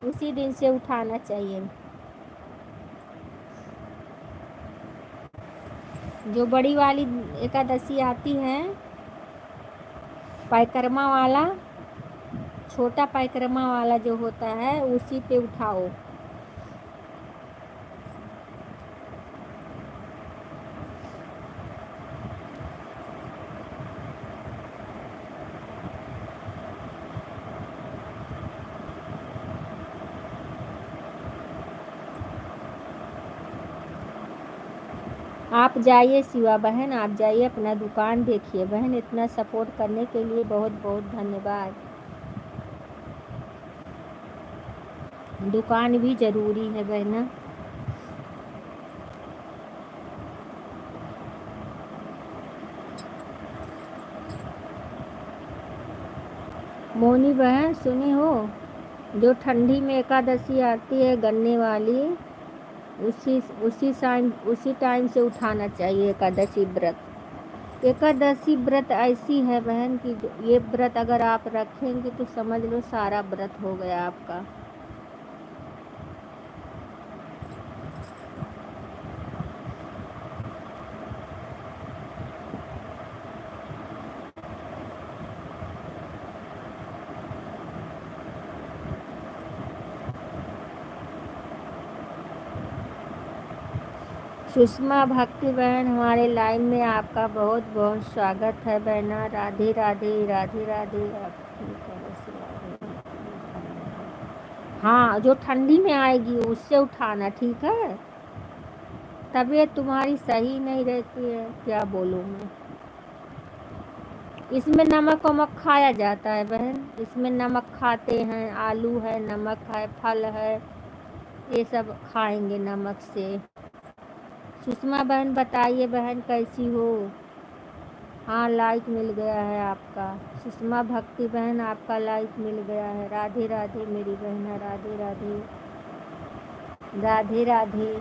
उसी दिन से उठाना चाहिए। जो बड़ी वाली एकादशी आती है परिक्रमा वाला, छोटा परिक्रमा वाला जो होता है उसी पे उठाओ। आप जाइए शिवा बहन, आप जाइए अपना दुकान देखिए बहन। इतना सपोर्ट करने के लिए बहुत बहुत धन्यवाद। दुकान भी ज़रूरी है बहना। मोनी बहन सुनी हो, जो ठंडी में एकादशी आती है गन्ने वाली, उसी टाइम से उठाना चाहिए एकादशी व्रत। एकादशी व्रत ऐसी है बहन कि ये व्रत अगर आप रखेंगे तो समझ लो सारा व्रत हो गया आपका। सुषमा भक्ति बहन हमारे लाइव में आपका बहुत बहुत स्वागत है बहना। राधे राधे राधे राधे। हाँ, जो ठंडी में आएगी उससे उठाना, ठीक है। तबीयत तुम्हारी सही नहीं रहती है, क्या बोलूँ मैं। इसमें नमक वमक खाया जाता है बहन, इसमें नमक खाते हैं, आलू है, नमक है, फल है, ये सब खाएंगे नमक से। सुषमा बहन बताइए बहन कैसी हो। हाँ, लाइक मिल गया है आपका। सुषमा भक्ति बहन आपका लाइक मिल गया है। राधे राधे मेरी बहन, राधे राधे राधे राधे।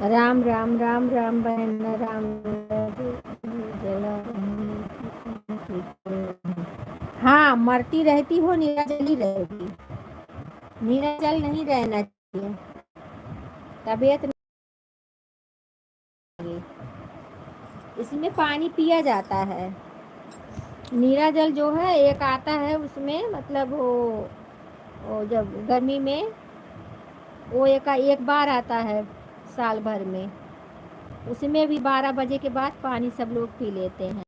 राम राम राम राम बहन, राम हाँ, मरती रहती हो, नीराजली रहेगी, नीराजल नहीं रहना चाहिए, तबीयत नहीं। इसमें पानी पिया जाता है, नीराजल जो है एक आता है उसमें, मतलब वो जब गर्मी में वो एक बार आता है साल भर में, उसमें भी 12 बजे के बाद पानी सब लोग पी लेते हैं।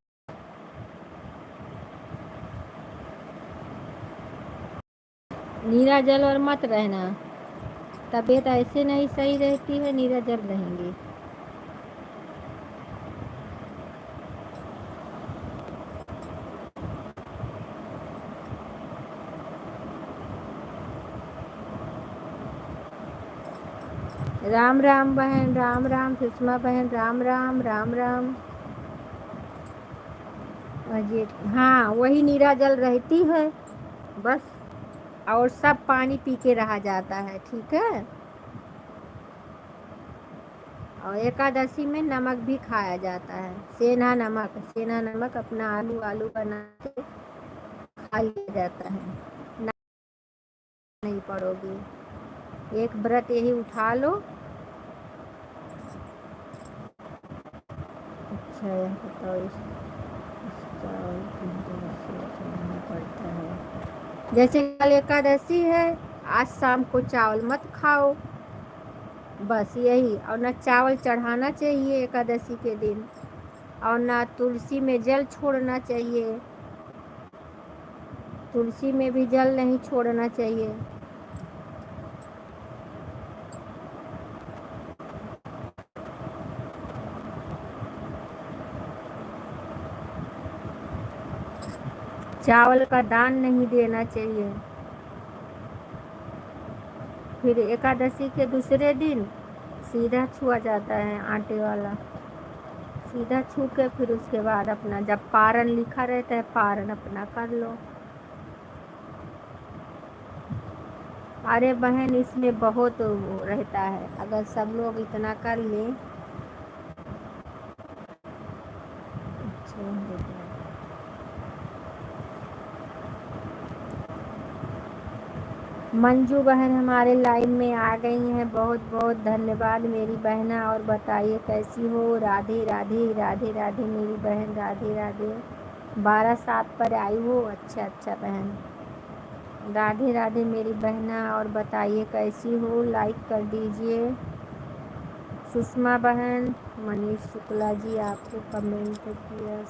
नीराजल और मत रहना, तबीयत ऐसे नहीं सही रहती है, नीराजल रहेंगे। राम राम बहन, राम राम सुषमा बहन, राम राम राम राम। अजय हाँ, वही नीराजल रहती है बस, और सब पानी पी के रहा जाता है, ठीक है। और एकादशी में नमक भी खाया जाता है, सेना नमक अपना आलू आलू बना के खा लिया जाता है। नहीं पड़ोगी, एक व्रत यही उठा लो। अच्छा बताओ, पड़ता है जैसे कल एकादशी है, आज शाम को चावल मत खाओ, बस यही। और ना चावल चढ़ाना चाहिए एकादशी के दिन, और ना तुलसी में जल छोड़ना चाहिए, तुलसी में भी जल नहीं छोड़ना चाहिए। चावल का दान नहीं देना चाहिए। फिर एकादशी के दूसरे दिन सीधा छुआ जाता है, आटे वाला सीधा छू के फिर उसके बाद अपना जब पारण लिखा रहता है, पारण अपना कर लो। अरे बहन, इसमें बहुत रहता है, अगर सब लोग इतना कर लें। मंजू बहन हमारे लाइन में आ गई हैं, बहुत बहुत धन्यवाद मेरी बहना। और बताइए कैसी हो। राधे राधे राधे राधे मेरी बहन, राधे राधे। 12/7 पर आई हो, अच्छा अच्छा बहन, राधे राधे मेरी बहना। और बताइए कैसी हो, लाइक कर दीजिए। सुषमा बहन, मनीष शुक्ला जी आपको कमेंट किया।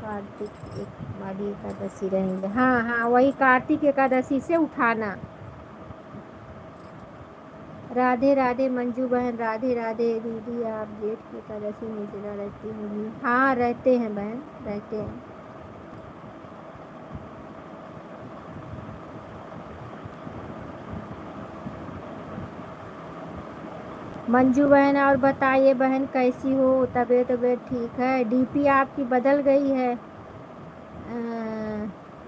कार्तिक एक वाली एकादशी रहेंगे, हाँ हाँ, वही कार्तिक एकादशी से उठाना। राधे राधे मंजू बहन, राधे राधे दीदी। आप जेठ की एकादशी निर्जला रहती होंगी? हाँ रहते हैं बहन, रहते हैं। मंजू बहन और बताइए बहन कैसी हो? तबीयत ठीक है? डीपी आपकी बदल गई है,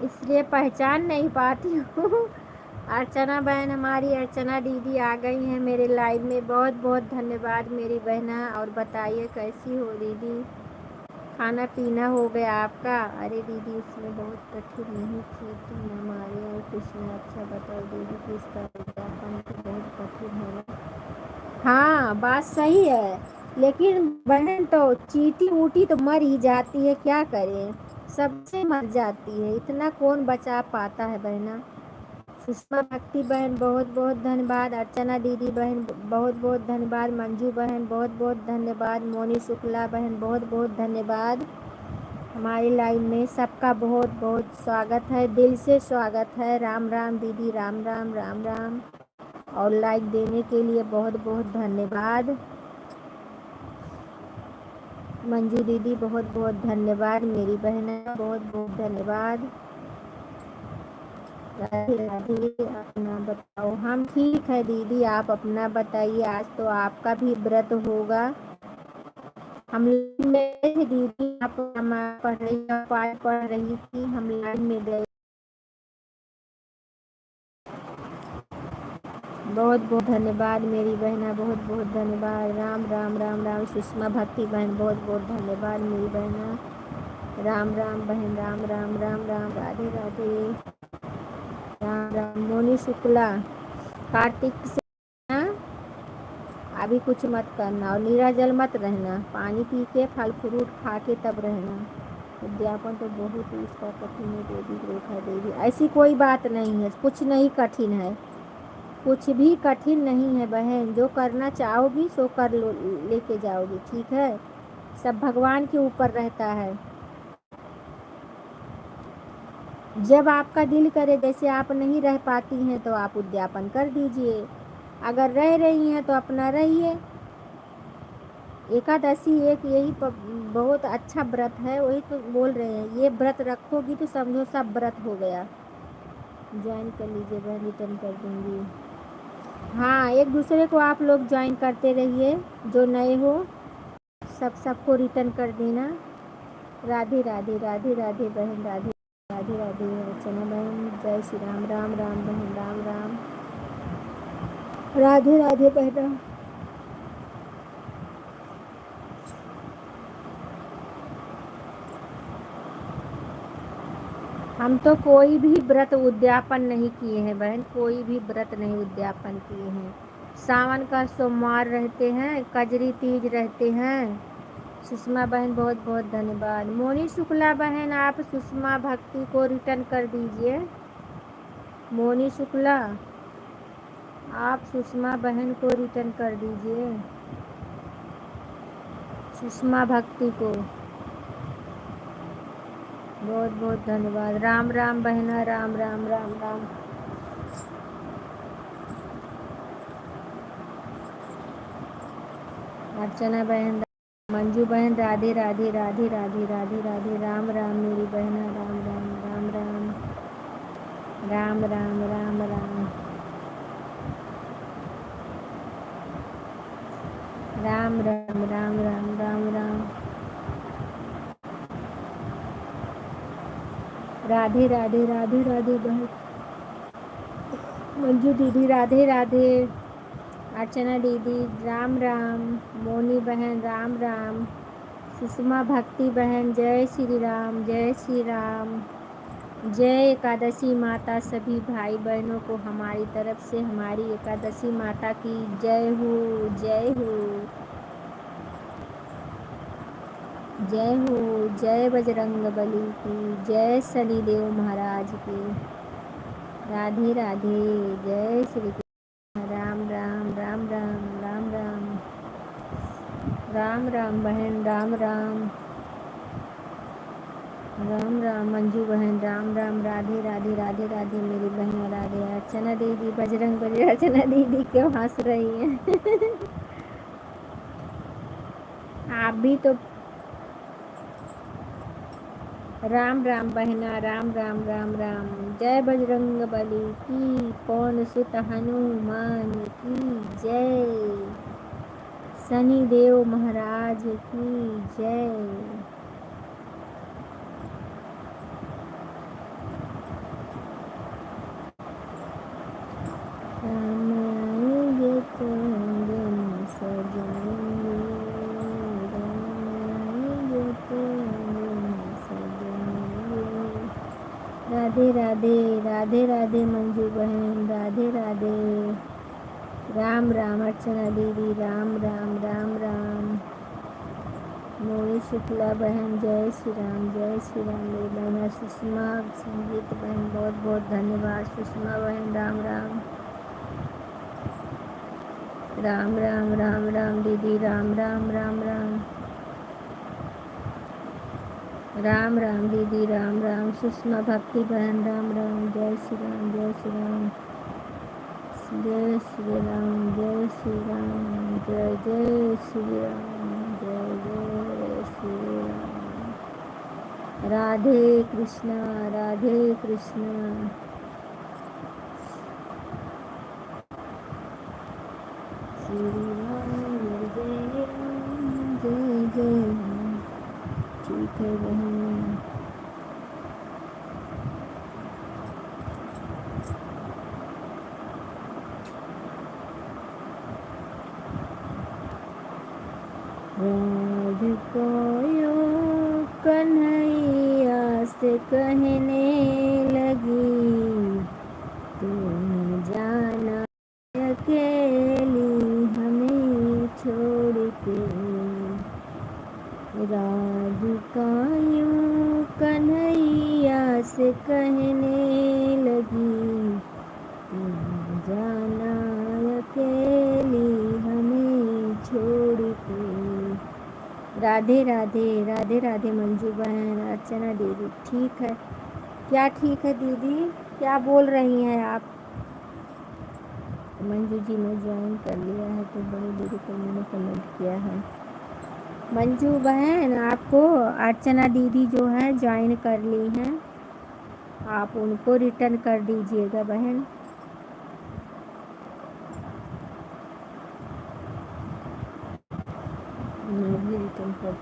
इसलिए पहचान नहीं पाती हूँ। अर्चना बहन, हमारी अर्चना दीदी आ गई हैं मेरे लाइव में। बहुत बहुत धन्यवाद मेरी बहना। और बताइए कैसी हो दीदी? खाना पीना हो गया आपका? अरे दीदी इसमें बहुत कठिन नहीं थी, तुम हमारे और कुछ नहीं। अच्छा बताओ दीदी किसका विज्ञापन तो बहुत कठिन है ना? हाँ बात सही है, लेकिन बहन तो चीटी ऊटी तो मर ही जाती है, क्या करें, सबसे मर जाती है, इतना कौन बचा पाता है बहना। सुषमा भक्ति बहन बहुत बहुत धन्यवाद। अर्चना दीदी बहन बहुत बहुत धन्यवाद। मंजू बहन बहुत बहुत धन्यवाद। मोनी शुक्ला बहन बहुत बहुत धन्यवाद। हमारी लाइन में सबका बहुत बहुत स्वागत है, दिल से स्वागत है। राम राम दीदी, राम राम राम राम। और लाइक देने के लिए बहुत बहुत धन्यवाद। मंजू दीदी बहुत बहुत धन्यवाद, मेरी बहन बहुत बहुत धन्यवाद। राधे राधे। अपना बताओ? हम ठीक है दीदी, आप अपना बताइए। आज तो आपका भी व्रत होगा। हम लाइन में थे दीदी, आप पढ़ रही थी, हम लाइन में गए। बहुत बहुत धन्यवाद मेरी बहना, बहुत बहुत धन्यवाद। राम राम राम राम। सुषमा भक्ति बहन बहुत बहुत धन्यवाद मेरी बहना। राम राम बहन, राम राम राम राम। राधे राधे। राम राम। मोनी शुक्ला, कार्तिक से ना अभी कुछ मत करना और निराजल मत रहना, पानी पी के फल फ्रूट खा के तब रहना। विज्ञापन तो बहुत ही इसका कठिन है देवी, रेखा देवी। ऐसी कोई बात नहीं है, कुछ नहीं कठिन है, कुछ भी कठिन नहीं है बहन। जो करना चाहोगी सो कर लो, लेके जाओगी, ठीक है। सब भगवान के ऊपर रहता है। जब आपका दिल करे, जैसे आप नहीं रह पाती हैं तो आप उद्यापन कर दीजिए, अगर रह रही हैं तो अपना रहिए। एकादशी एक यही बहुत अच्छा व्रत है, वही तो बोल रहे हैं, ये व्रत रखोगी तो समझो सब व्रत हो गया। ज्वाइन कर लीजिए बहन, रिटर्न कर दूंगी। हाँ एक दूसरे को आप लोग ज्वाइन करते रहिए, जो नए हो सबको रिटर्न कर देना। राधे राधे। राधे राधे बहन, राधे राधे। राधे अर्चना बहन, जय श्री राम। राम राम बहन, राम राम। राधे राधे बहना। हम तो कोई भी व्रत उद्यापन नहीं किए हैं बहन, कोई भी व्रत नहीं उद्यापन किए हैं। सावन का सोमवार रहते हैं, कजरी तीज रहते हैं। सुषमा बहन बहुत बहुत धन्यवाद। मोनी शुक्ला बहन, आप सुषमा भक्ति को रिटर्न कर दीजिए। मोनी शुक्ला, आप सुषमा बहन को रिटर्न कर दीजिए, सुषमा भक्ति को। बहुत बहुत धन्यवाद। राम राम बहना, राम राम राम राम। अर्चना बहन, मंजू बहन, राधे राधे। राधे राधे। राधे राधे। राम राम मेरी बहना, राम राम राम राम। राम राम राम राम। राम राम राम राम राम राम। राधे राधे। राधे राधे बहन। मंजू दीदी राधे राधे। अर्चना दीदी राम राम। मोनी बहन राम राम। सुषमा भक्ति बहन जय श्री राम, जय श्री राम। जय एकादशी माता। सभी भाई बहनों को हमारी तरफ से हमारी एकादशी माता की जय हो, जय हो, जय हो। जय बजरंग बली की जय, शनिदेव महाराज की। राधे राधे। जय श्री कृष्ण। राम राम राम राम राम राम। राम राम बहन, राम राम। राम राम मंजू बहन, राम राम, राधे राधे राधे राधे मेरी बहन, राधे। अर्चना दीदी, बजरंग बली, अर्चना दीदी क्यों हंस रही हैं? आप भी तो। राम राम बहना, राम राम राम राम। जय बजरंग बली की, पवन सुत हनुमान की जय। शनि देव महाराज की जय। राम आएंगे तो दिन सजाएंगे, राम आएंगे तो दिन सजाएंगे। राधे राधे, राधे राधे मंजू बहन, राधे राधे। राम राम अर्चना दीदी, राम राम राम राम। मोरी शुक्ला बहन, जय श्री राम, जय श्री राम। मेरी बहन सुषमा संगीत बहन, बहुत बहुत धन्यवाद सुषमा बहन, राम राम। राम राम राम राम दीदी, राम राम राम राम। राम राम दीदी, राम राम। सुषमा भक्ति बहन, राम राम, जय श्री राम, जय श्री राम, जय श्री राम, जय श्री राम, जय जय श्री राम, जय जय श्री राम। राधे कृष्णा, राधे कृष्णा। श्री राम जय राम, जय जय राम। ठीक है बहन। राधिकायो कन्हैया से कहने लगी, तू न जाना अकेली हमें छोड़ के। राधिकायो कन्हैया से कहने लगी, तू न जाना अकेली हमें छोड़ के। राधे राधे, राधे राधे मंजू बहन, अर्चना दीदी। ठीक है, क्या ठीक है दीदी, क्या बोल रही हैं आप? मंजू जी ने ज्वाइन कर लिया है, तो बड़ी दीदी को मैंने कमेंट किया है। मंजू बहन, आपको अर्चना दीदी जो है ज्वाइन कर ली हैं, आप उनको रिटर्न कर दीजिएगा बहन। मैं भी रिटर्न कर,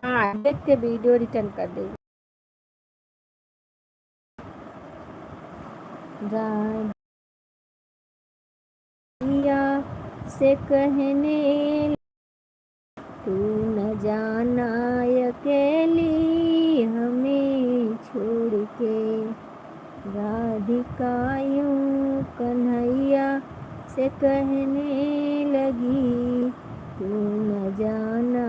हाँ देख के वीडियो रिटर्न कर देगी। राधिया से कहने, तू न जाना अकेली हमें छोड़ के। राधिका यूं कन्हैया से कहने लगी, तू न जाना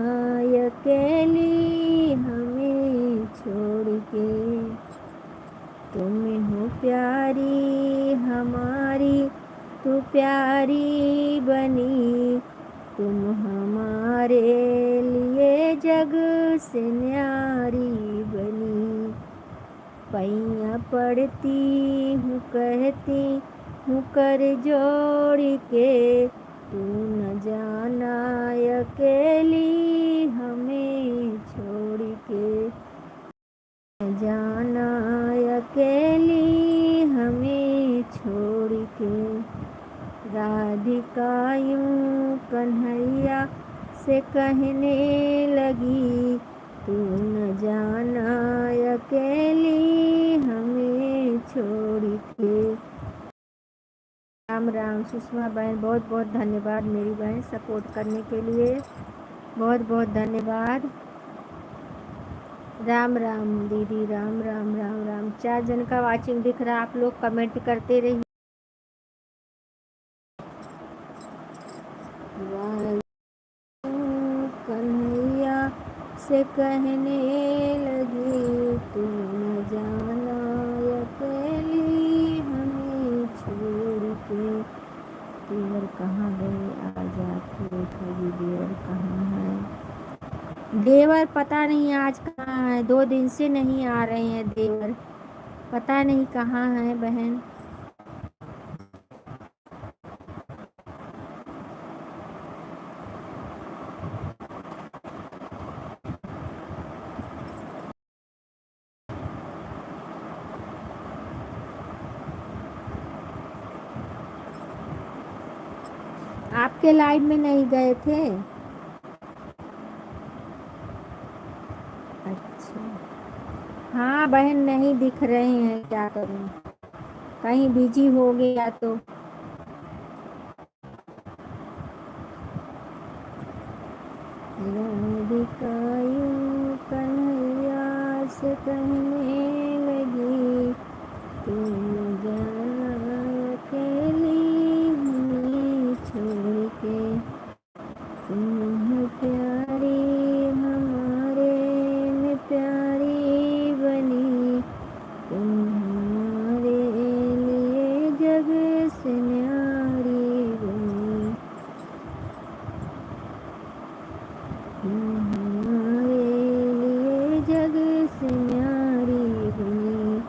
अकेली हमें छोड़ के। तुम हो प्यारी हमारी, तू प्यारी बनी, तुम हमारे लिए जग से न्यारी बनी। पैया पड़ती हूँ कहती हूँ कर जोड़ के, तू न जाना अकेली हमें छोड़ के। न जाना अकेली हमें छोड़ के। राधिका यूं कन्हैया से कहने लगी, तू न जाना अकेली हमें छोड़ के। राम राम सुषमा बहन, बहुत बहुत धन्यवाद मेरी बहन सपोर्ट करने के लिए, बहुत बहुत धन्यवाद। राम राम दीदी, राम राम राम राम। 4 जन का वाचिंग दिख रहा है, आप लोग कमेंट करते रहिए। कन्हैया से कहने लगी, तू न जाना अकेली हमें छोड़ के। देवर कहाँ गए, आ जाते कभी, देवर कहाँ है? देवर पता नहीं आज कहाँ है, 2 दिन से नहीं आ रहे हैं देवर, पता नहीं कहाँ है बहन। आपके लाइव में नहीं गए थे? अच्छा, हाँ बहन नहीं दिख रहे हैं, क्या करूं, कहीं बिजी हो गया तो। राधिकायूं कन्हैया से कहने लगी, तुम जाना अकेली हमें छोड़ के, तुम प्यारी हमारे में प्यारी बनी, तुम हमारे लिए जग से न्यारी बनी, तुम हमारे लिए जग से न्यारी बनी।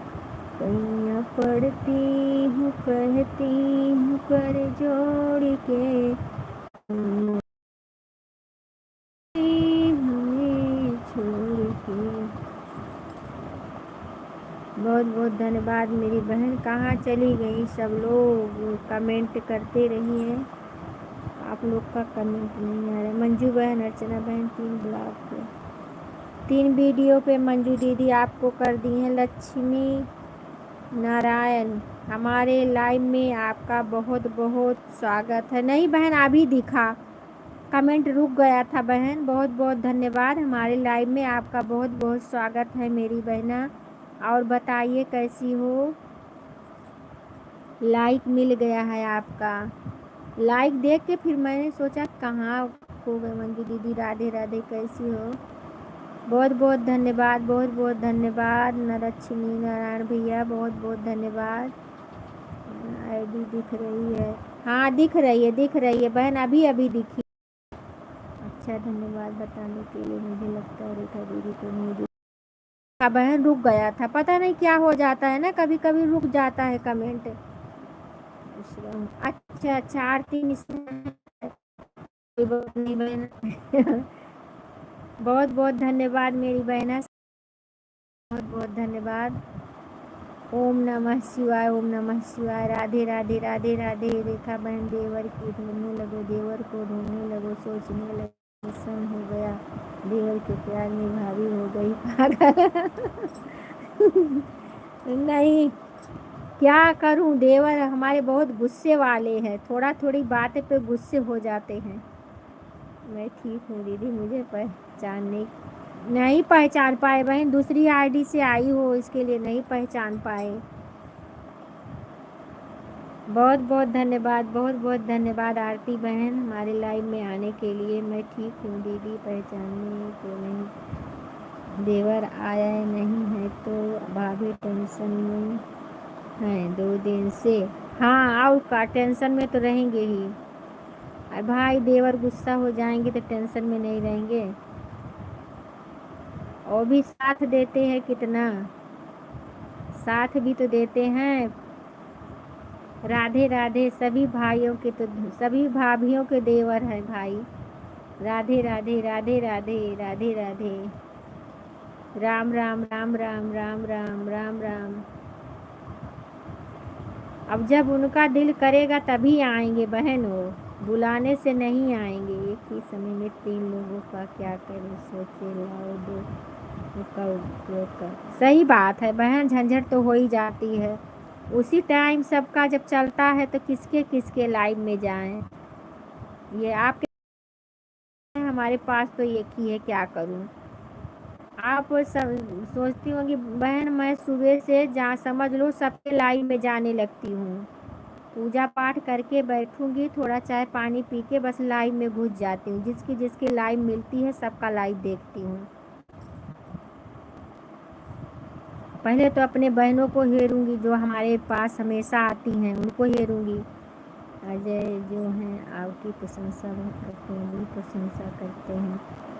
कैया पढ़ती हूँ कहती हूँ कर जोड़ के, हमें छोड़ के। बहुत बहुत धन्यवाद मेरी बहन, कहाँ चली गई सब लोग, कमेंट करते रहिए, आप लोग का कमेंट नहीं आ रहा। मंजू बहन, अर्चना बहन 3 ब्लॉग पे, 3 वीडियो पे मंजू दीदी आपको कर दी हैं। लक्ष्मी नारायण, हमारे लाइव में आपका बहुत बहुत स्वागत है। नहीं बहन अभी दिखा, कमेंट रुक गया था बहन, बहुत बहुत धन्यवाद, हमारे लाइव में आपका बहुत बहुत स्वागत है मेरी बहना। और बताइए कैसी हो? लाइक मिल गया है आपका, लाइक देख के फिर मैंने सोचा कहाँ हो गए मंजू दीदी, राधे राधे, कैसी हो? बहुत बहुत धन्यवाद, बहुत बहुत धन्यवाद लक्ष्मी नारायण भैया, बहुत बहुत धन्यवाद। आईडी दिख रही है, हाँ दिख रही है बहन, अभी अभी दिखी। अच्छा धन्यवाद बताने के लिए, मुझे लगता है रेखा दीदी को नहीं दिखा बहन, रुक गया था, पता नहीं क्या हो जाता है ना, कभी कभी रुक जाता है कमेंट। अच्छा अच्छा आरती मिश्रा, कोई बात नहीं बहन। बहुत बहुत धन्यवाद मेरी बहना, बहुत बहुत धन्यवाद। ओम नमः शिवाय, ओम नमः शिवाय, राधे राधे राधे राधे। रेखा बहन देवर की ढूंढने लगो, देवर को ढूंढने लगो, सोचने लगो सन हो गया, देवर के प्यार में भाभी हो गई पागल। नहीं क्या करूं, देवर हमारे बहुत गुस्से वाले हैं, थोड़ा थोड़ी बातें पे गुस्से हो जाते हैं। मैं ठीक हूँ दीदी, मुझे नहीं पहचान पाए बहन, दूसरी आईडी से आई हो इसके लिए नहीं पहचान पाए। बहुत बहुत धन्यवाद, बहुत बहुत धन्यवाद आरती बहन हमारे लाइव में आने के लिए। मैं ठीक हूँ दीदी, पहचानने को नहीं, देवर आया नहीं है तो भाभी टेंशन में है 2 दिन से। हाँ और का टेंशन में तो रहेंगे ही भाई, देवर गुस्सा हो जाएंगे तो टेंशन में नहीं रहेंगे, और भी साथ देते हैं, कितना साथ भी तो देते हैं। राधे राधे, सभी भाइयों के तो सभी भाभियों के देवर हैं भाई। राधे राधे राधे राधे राधे राधे, राम राम राम राम राम राम राम राम। अब जब उनका दिल करेगा तभी आएंगे बहन, वो बुलाने से नहीं आएंगे। एक ही समय में 3 लोगों का क्या करें, सोचे लाओ दो का उपयोग कर। सही बात है बहन, झंझट तो हो ही जाती है, उसी टाइम सबका जब चलता है तो किसके किसके लाइव में जाएं। ये आपके हमारे पास तो एक ही है, क्या करूं। आप सब सोचती होंगी बहन, मैं सुबह से जहाँ समझ लो सबके लाइव में जाने लगती हूँ, पूजा पाठ करके बैठूंगी, थोड़ा चाय पानी पी के बस लाइव में घुस जाती हूँ, जिसकी जिसकी लाइव मिलती है सबका लाइव देखती हूँ। पहले तो अपने बहनों को हेरूंगी जो हमारे पास हमेशा आती हैं, उनको हेरूंगी। अजय जो हैं आपकी प्रशंसा बहुत करते हैं, बड़ी प्रशंसा करते हैं।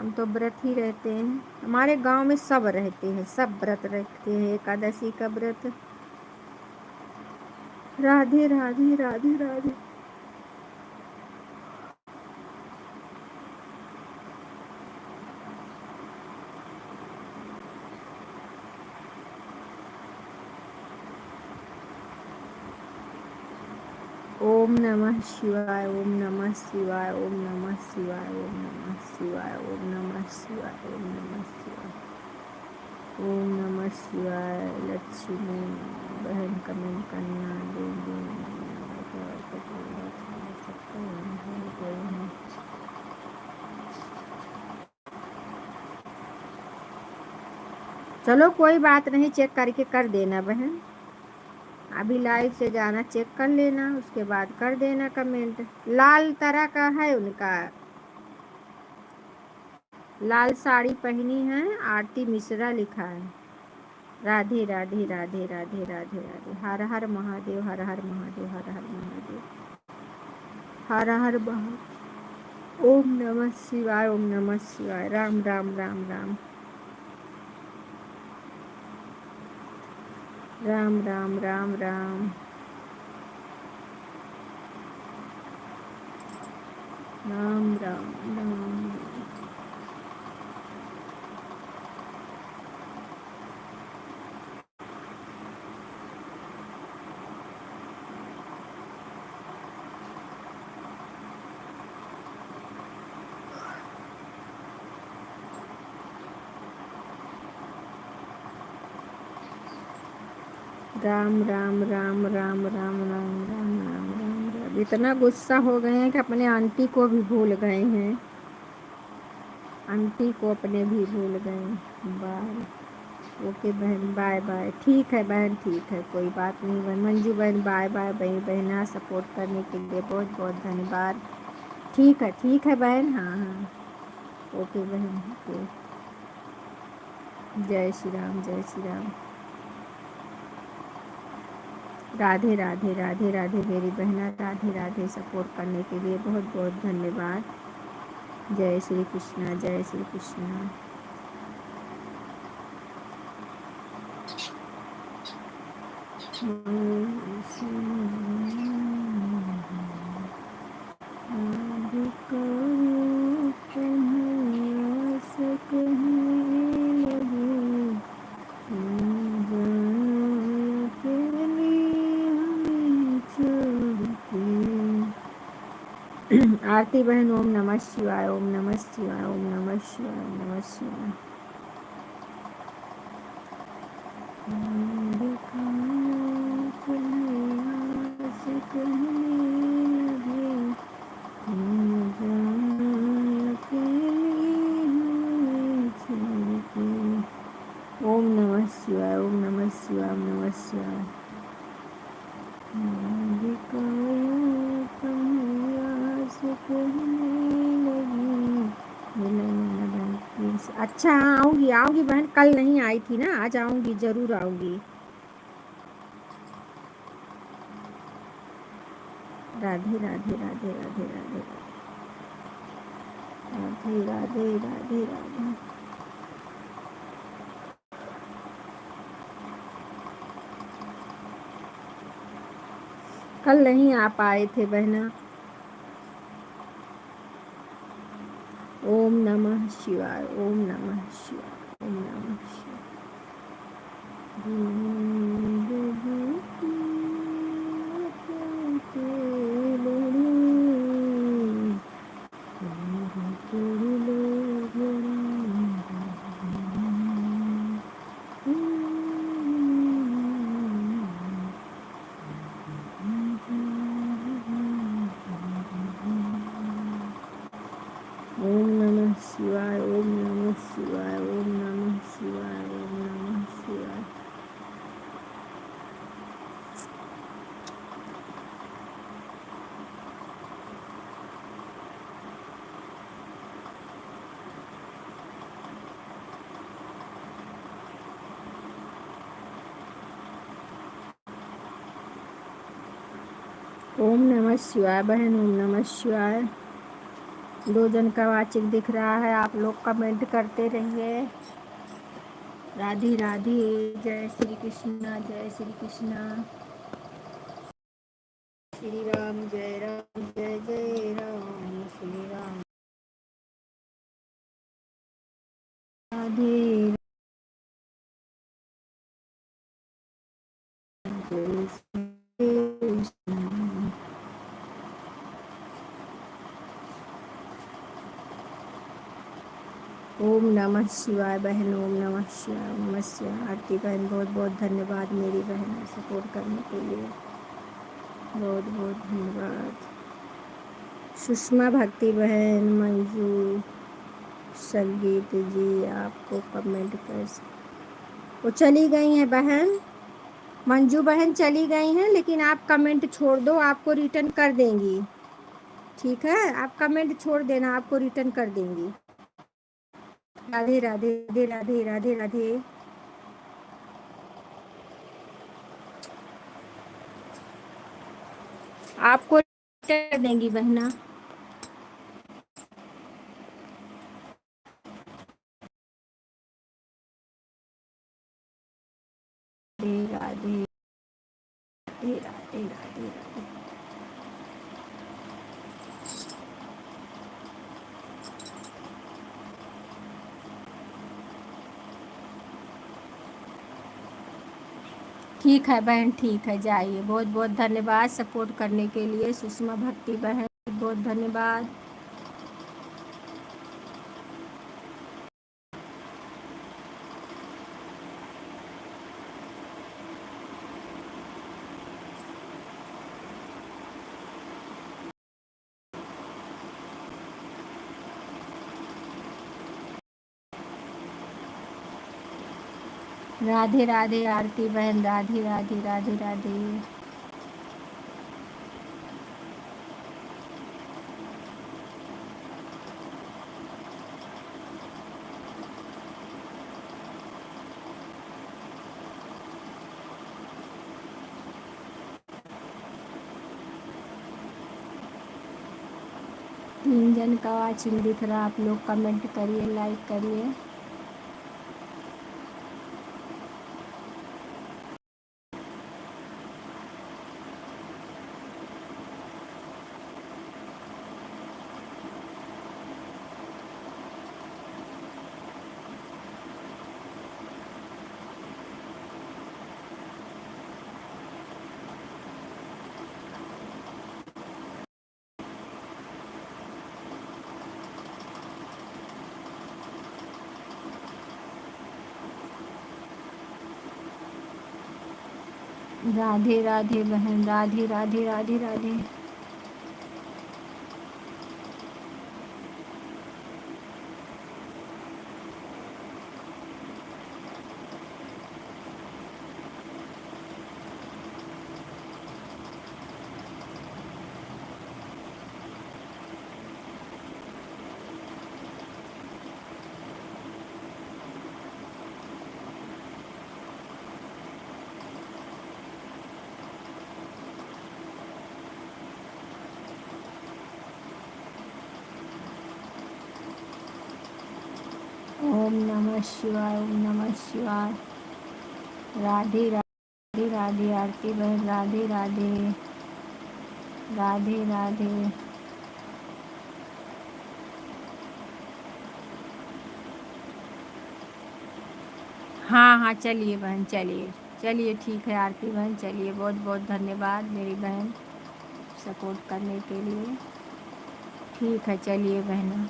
हम तो व्रत ही रहते हैं। हमारे गांव में सब रहते हैं, सब व्रत रखते हैं, एकादशी का व्रत। राधे राधे राधे राधे। ओम नमः शिवाय, ओम नमः शिवाय, ओम नमः शिवाय, ओम नमः शिवाय, ओम नमः शिवाय, ओम नमः शिवाय, ओम नमः शिवाय। लक्ष्मी बहन कमेंट करना देंगे। चलो कोई बात नहीं, चेक करके कर देना बहन। अभी लाइव से जाना, चेक कर लेना, उसके बाद कर देना कमेंट। लाल तरह का है उनका, लाल साड़ी पहनी है, आरती मिश्रा लिखा है। राधे राधे राधे राधे राधे राधे। हर हर महादेव, हर हर महादेव, हर हर महादेव, हर हर महादेव। ओम नमः शिवाय, ओम नमः शिवाय। राम राम राम राम राम राम राम राम राम राम राम। राम राम राम राम राम राम राम राम राम राम। इतना गुस्सा हो गए हैं कि अपने आंटी को भी भूल गए हैं, आंटी को अपने भी भूल गए। बाय। ओके बहन, बाय बाय। ठीक है बहन, ठीक है, कोई बात नहीं बहन। मंजू बहन बाय बाय। बहना सपोर्ट करने के लिए बहुत बहुत धन्यवाद। ठीक है बहन। हाँ हाँ, ओके बहन, ओके। जय श्री राम, जय श्री राम। राधे राधे राधे राधे मेरी बहना, राधे राधे। सपोर्ट करने के लिए बहुत बहुत धन्यवाद। जय श्री कृष्णा, जय श्री कृष्णा। आरती बहन, ओम नमः शिवाय, ओम नमः शिवाय, ओम नमः शिवाय, ओम नमः शिवाय। ओम नमः शिवाय, ओम नमः शिवाय, ओम नमः शिवाय। अच्छा आऊंगी, आऊंगी बहन। कल नहीं आई थी ना, आज आऊंगी, जरूर आऊंगी। राधे राधे राधे राधे राधे राधे राधे राधे राधे। कल नहीं आ पाए थे बहना। ओम नमः शिवाय, ओम नमः शिवाय, ओम नमः शिवाय। ओम नमः शिवाय, ओम नमः शिवाय, ओम नमः शिवाय, ओम नमः शिवाय। ओम नमः शिवाय बहन, ओम नमः शिवाय। 2 जन का वाचिक दिख रहा है। आप लोग कमेंट करते रहिए। राधे राधे। जय श्री कृष्णा, जय श्री कृष्णा। श्री राम जय राम, जय जय राम श्री राम। राधे जय श्री कृष्ण। ओम नमः शिवाय बहन, ओम नमः शिवाय, ओम नमः शिवाय। आरती बहन बहुत बहुत धन्यवाद मेरी बहन सपोर्ट करने के लिए, बहुत बहुत धन्यवाद। सुषमा भक्ति बहन, मंजू, संगीत जी, आपको कमेंट कर, वो चली गई हैं बहन, मंजू बहन चली गई हैं, लेकिन आप कमेंट छोड़ दो, आपको रिटर्न कर देंगी। ठीक है, आप कमेंट छोड़ देना, आपको रिटर्न कर देंगी। राधे राधे राधे राधे राधे राधे। आपको रिटर्न कर देंगी बहना। राधे राधे राधे राधे राधे राधे। ठीक है बहन, ठीक है, जाइए। बहुत बहुत धन्यवाद सपोर्ट करने के लिए सुषमा भक्ति बहन, बहुत धन्यवाद। राधे राधे आरती बहन, राधे राधे राधे राधे। तीन जन का वाचिंग दिख रहा, आप लोग कमेंट करिए, लाइक करिए। राधे राधे बहन, राधे राधे राधे राधे। ओम नमः शिवाय, ओम नमः शिवाय। राधे राधे राधे आरती बहन, राधे राधे राधे राधे। हाँ हाँ, चलिए बहन, चलिए चलिए, ठीक है आरती बहन, चलिए। बहुत बहुत धन्यवाद मेरी बहन सपोर्ट करने के लिए। ठीक है, चलिए बहना।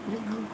प्रभु।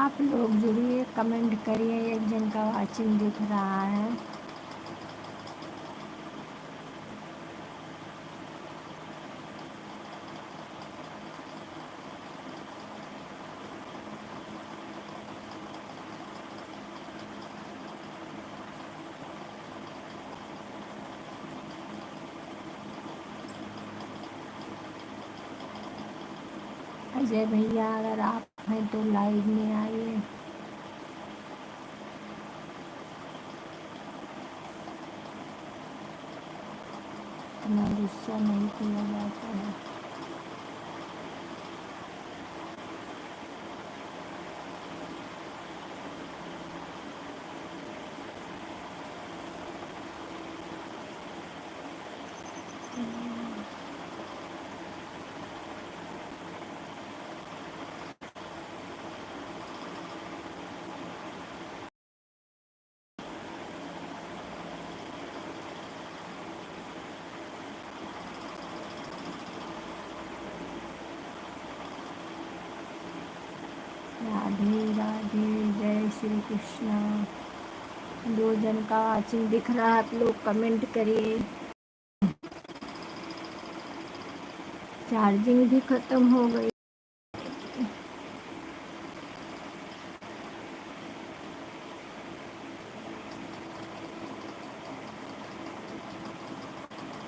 आप लोग जुड़िए, कमेंट करिए। एक जन का वाचिंग दिख रहा है। अजय भैया अगर आप हैं तो लाइव में आइए। इतना गुस्सा नहीं किया जाता है। राधे राधे, जय श्री कृष्णा। 2 जन का वाचिंग दिख रहा है। आप लोग कमेंट करिए। चार्जिंग भी खत्म हो गई।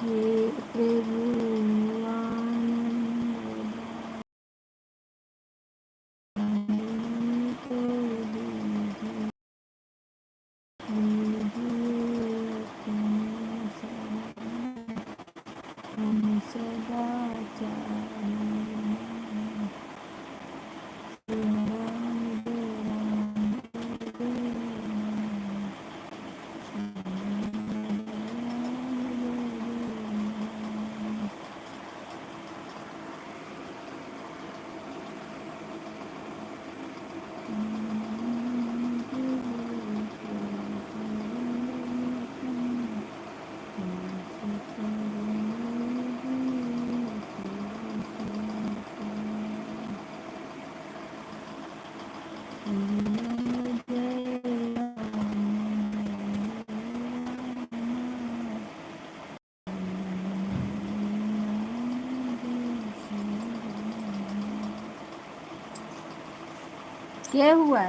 हे प्रभु क्या हुआ?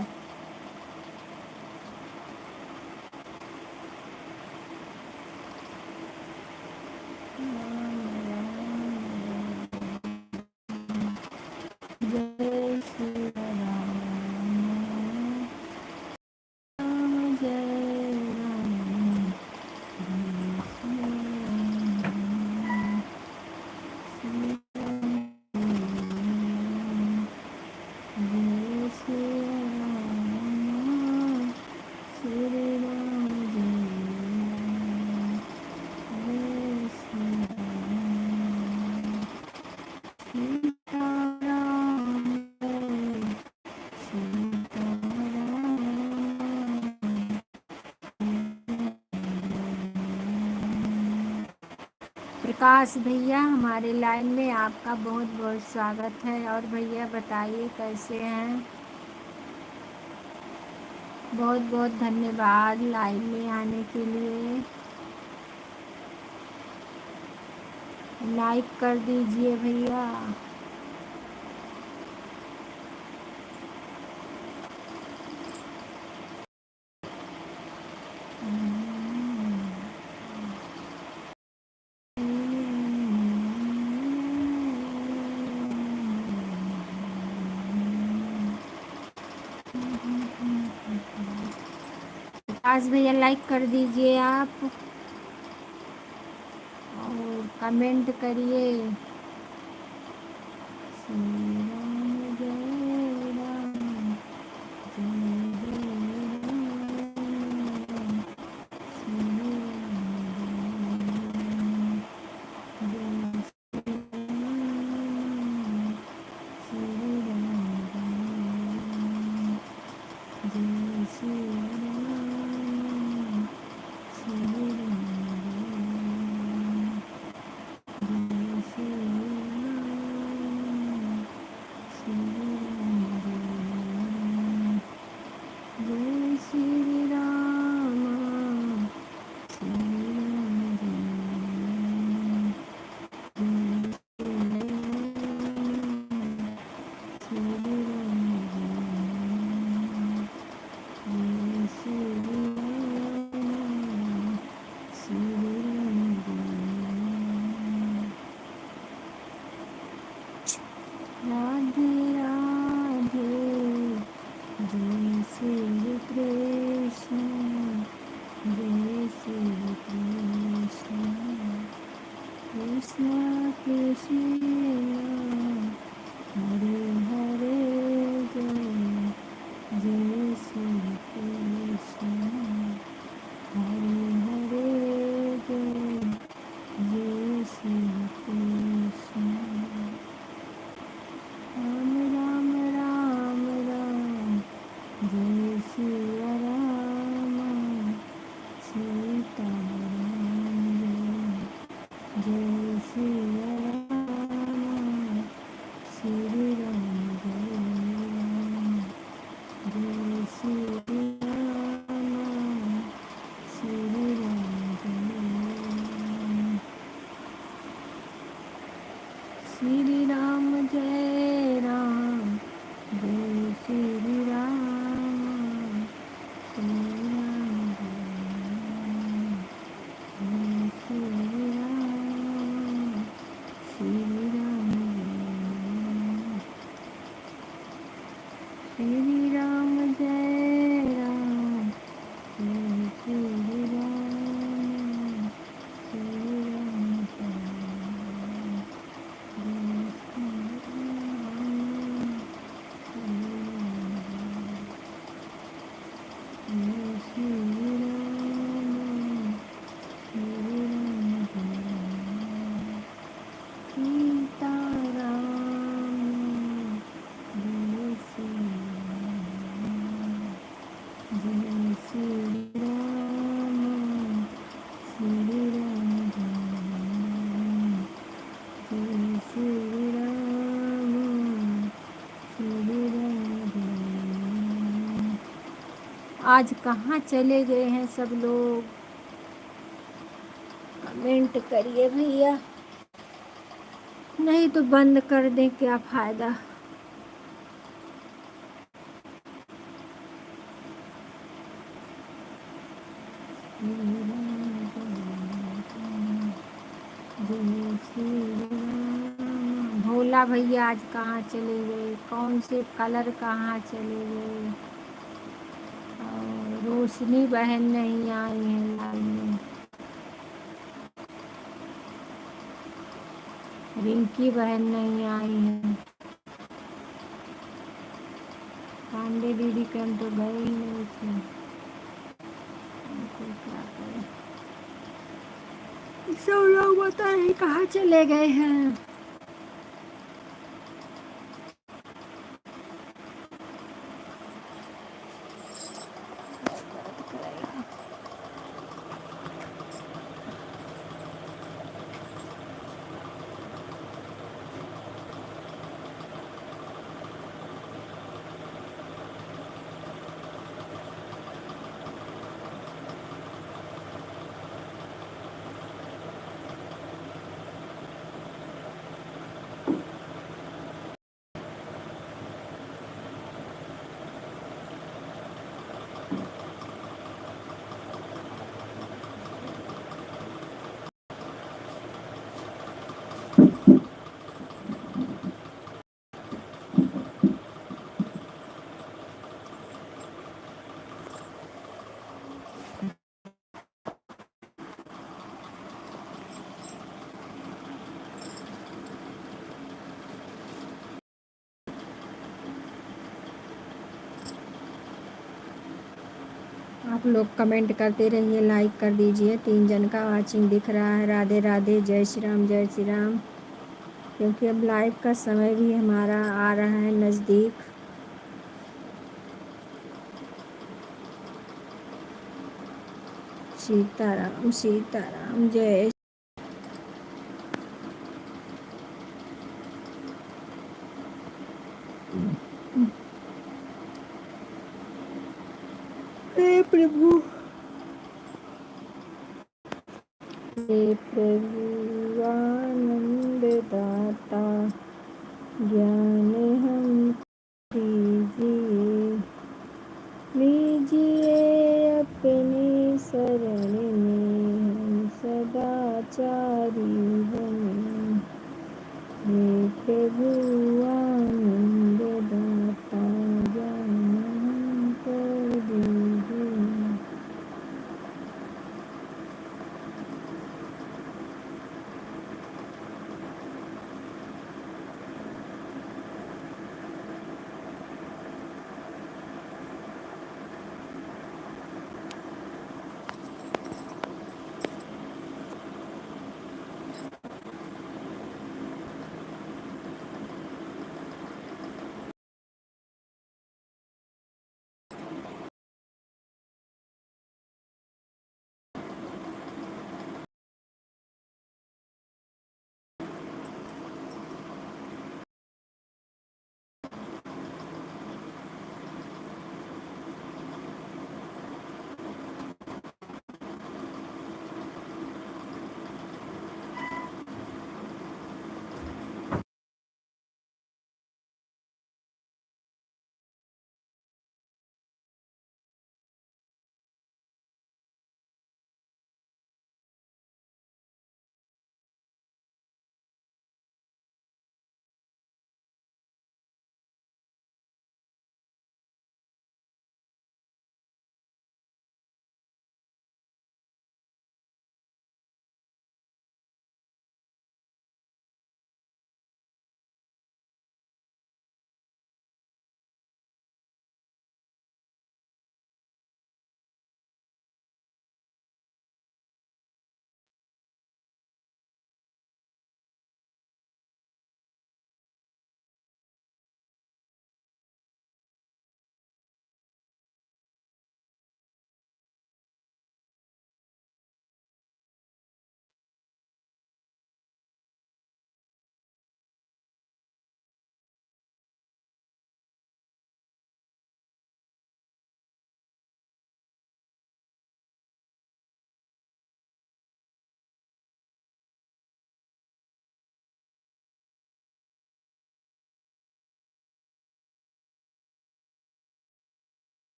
प्रकाश भैया हमारे लाइन में आपका बहुत बहुत स्वागत है। और भैया बताइए कैसे हैं। बहुत बहुत धन्यवाद लाइन में आने के लिए। लाइक कर दीजिए भैया। प्रकाश भैया लाइक कर दीजिए आप और कमेंट करिए। श्री राम जय राम जय राम श्री राम श्री राम जय श्री राम श्री राधे राधे जय श्री कृष्ण जय श्री कृष्ण कृष्ण कृष्ण हरे हरे जय जय श्री कृष्ण हरे हरे जय जय श्री कृष्ण राम राम राम राम जय सिया राम सीता राम जय सिया राम श्री राम जय श्री राम श्री राम श्री राम जय राम जय श्री राम श्री राम जय श्री राम श्री राम श्री राम जय राम जय श्री राम श्री राम आज कहाँ चले गए हैं सब लोग। कमेंट करिए भैया, नहीं तो बंद कर दें, क्या फायदा। भोला भैया आज कहाँ चले गए, कौन से कलर कहाँ चले गए। और रोशनी बहन नहीं आई है लाइन में। रिंकी बहन नहीं आई है। पांडे दीदी के हम तो गए ही नहीं थे। क्या करें, सब लोग बताएं कहाँ चले गए हैं। आप लोग कमेंट करते रहिए, लाइक कर दीजिए। 3 जन का वाचिंग दिख रहा है। राधे राधे, जय श्री राम, जय श्री राम। क्योंकि अब लाइव का समय भी हमारा आ रहा है नज़दीक। सीताराम सीताराम, जय हे प्रभु, हे प्रभु आनंद दाता, ज्ञान हम दीजिए, लीजिए अपनी शरण में हम सदाचारी बने। हे प्रभु आनंद दाता, ज्ञान हमको दीजिए।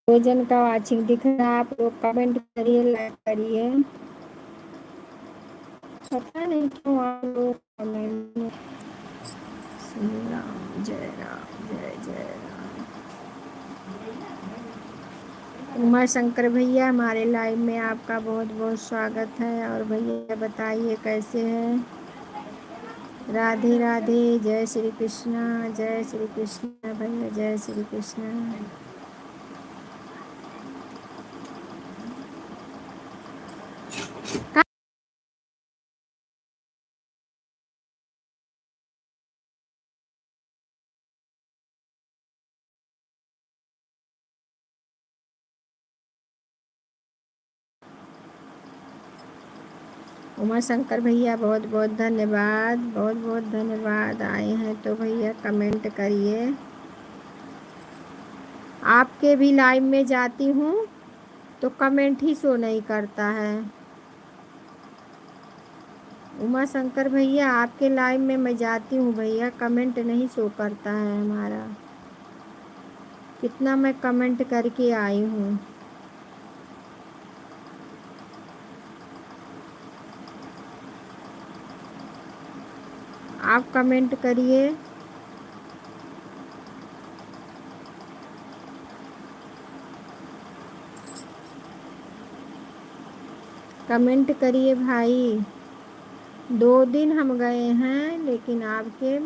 भोजन का वाचिंग दिख रहा है। आप लोग कमेंट करिए, लाइक करिए। पता नहीं क्यों आप लोग कमेंट में। श्री राम, जय राम, जय जय राम। उमा शंकर भैया, हमारे लाइव में आपका बहुत बहुत स्वागत है। और भैया बताइए कैसे हैं। राधे राधे, जय श्री कृष्णा, जय श्री कृष्णा भैया, जय श्री कृष्णा। उमा शंकर भैया बहुत बहुत धन्यवाद, बहुत बहुत धन्यवाद। आए हैं तो भैया कमेंट करिए। आपके भी लाइव में जाती हूँ तो कमेंट ही शो नहीं करता है। उमा शंकर भैया, आपके लाइव में मैं जाती हूँ भैया, कमेंट नहीं शो करता है हमारा। कितना मैं कमेंट करके आई हूँ। आप कमेंट करिए। कमेंट करिए भाई। 2 दिन हम गए हैं लेकिन आपके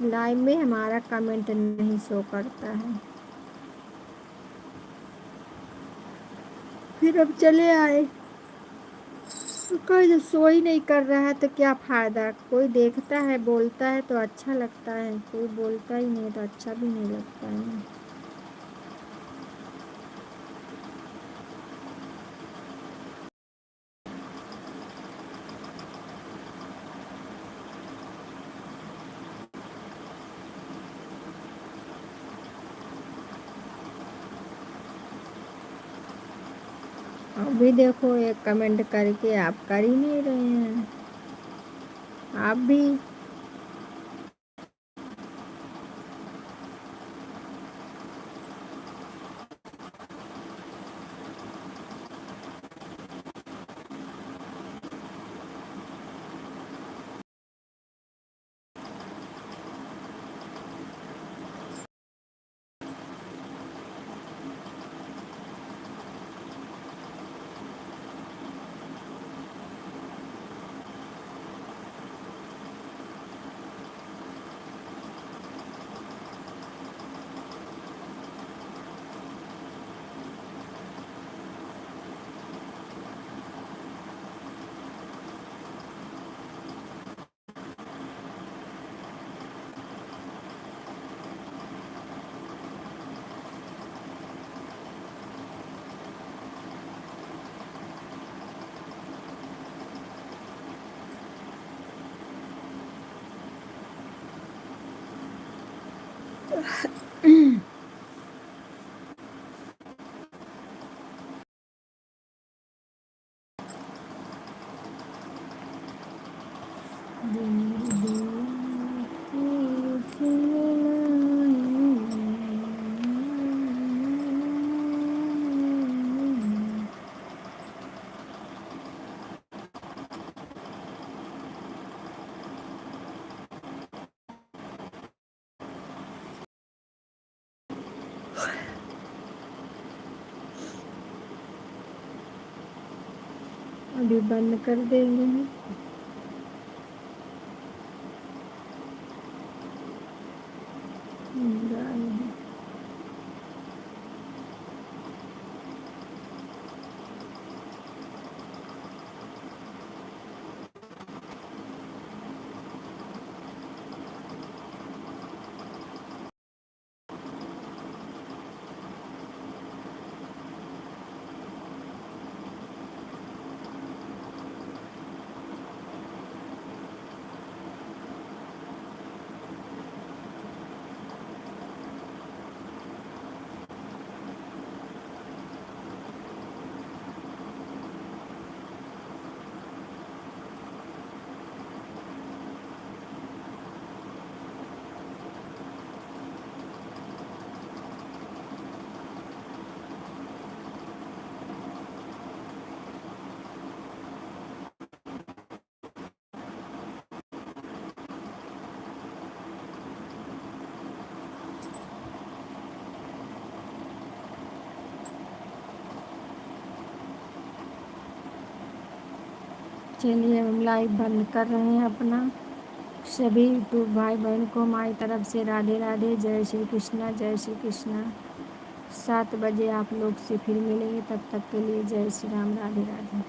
लाइव में हमारा कमेंट नहीं शो करता है। फिर अब चले आए। कोई जो शो ही नहीं कर रहा है तो क्या फ़ायदा। कोई देखता है बोलता है तो अच्छा लगता है, कोई बोलता ही नहीं तो अच्छा भी नहीं लगता है। अभी देखो एक कमेंट करके आप कर ही नहीं रहे हैं। आप भी अभी बंद कर देंगे। चलिए हम लाइव बंद कर रहे हैं अपना। सभी यूट्यूब भाई बहन को हमारी तरफ से राधे राधे, जय श्री कृष्णा, जय श्री कृष्णा। 7 बजे आप लोग से फिर मिलेंगे, तब तक के लिए जय श्री राम, राधे राधे।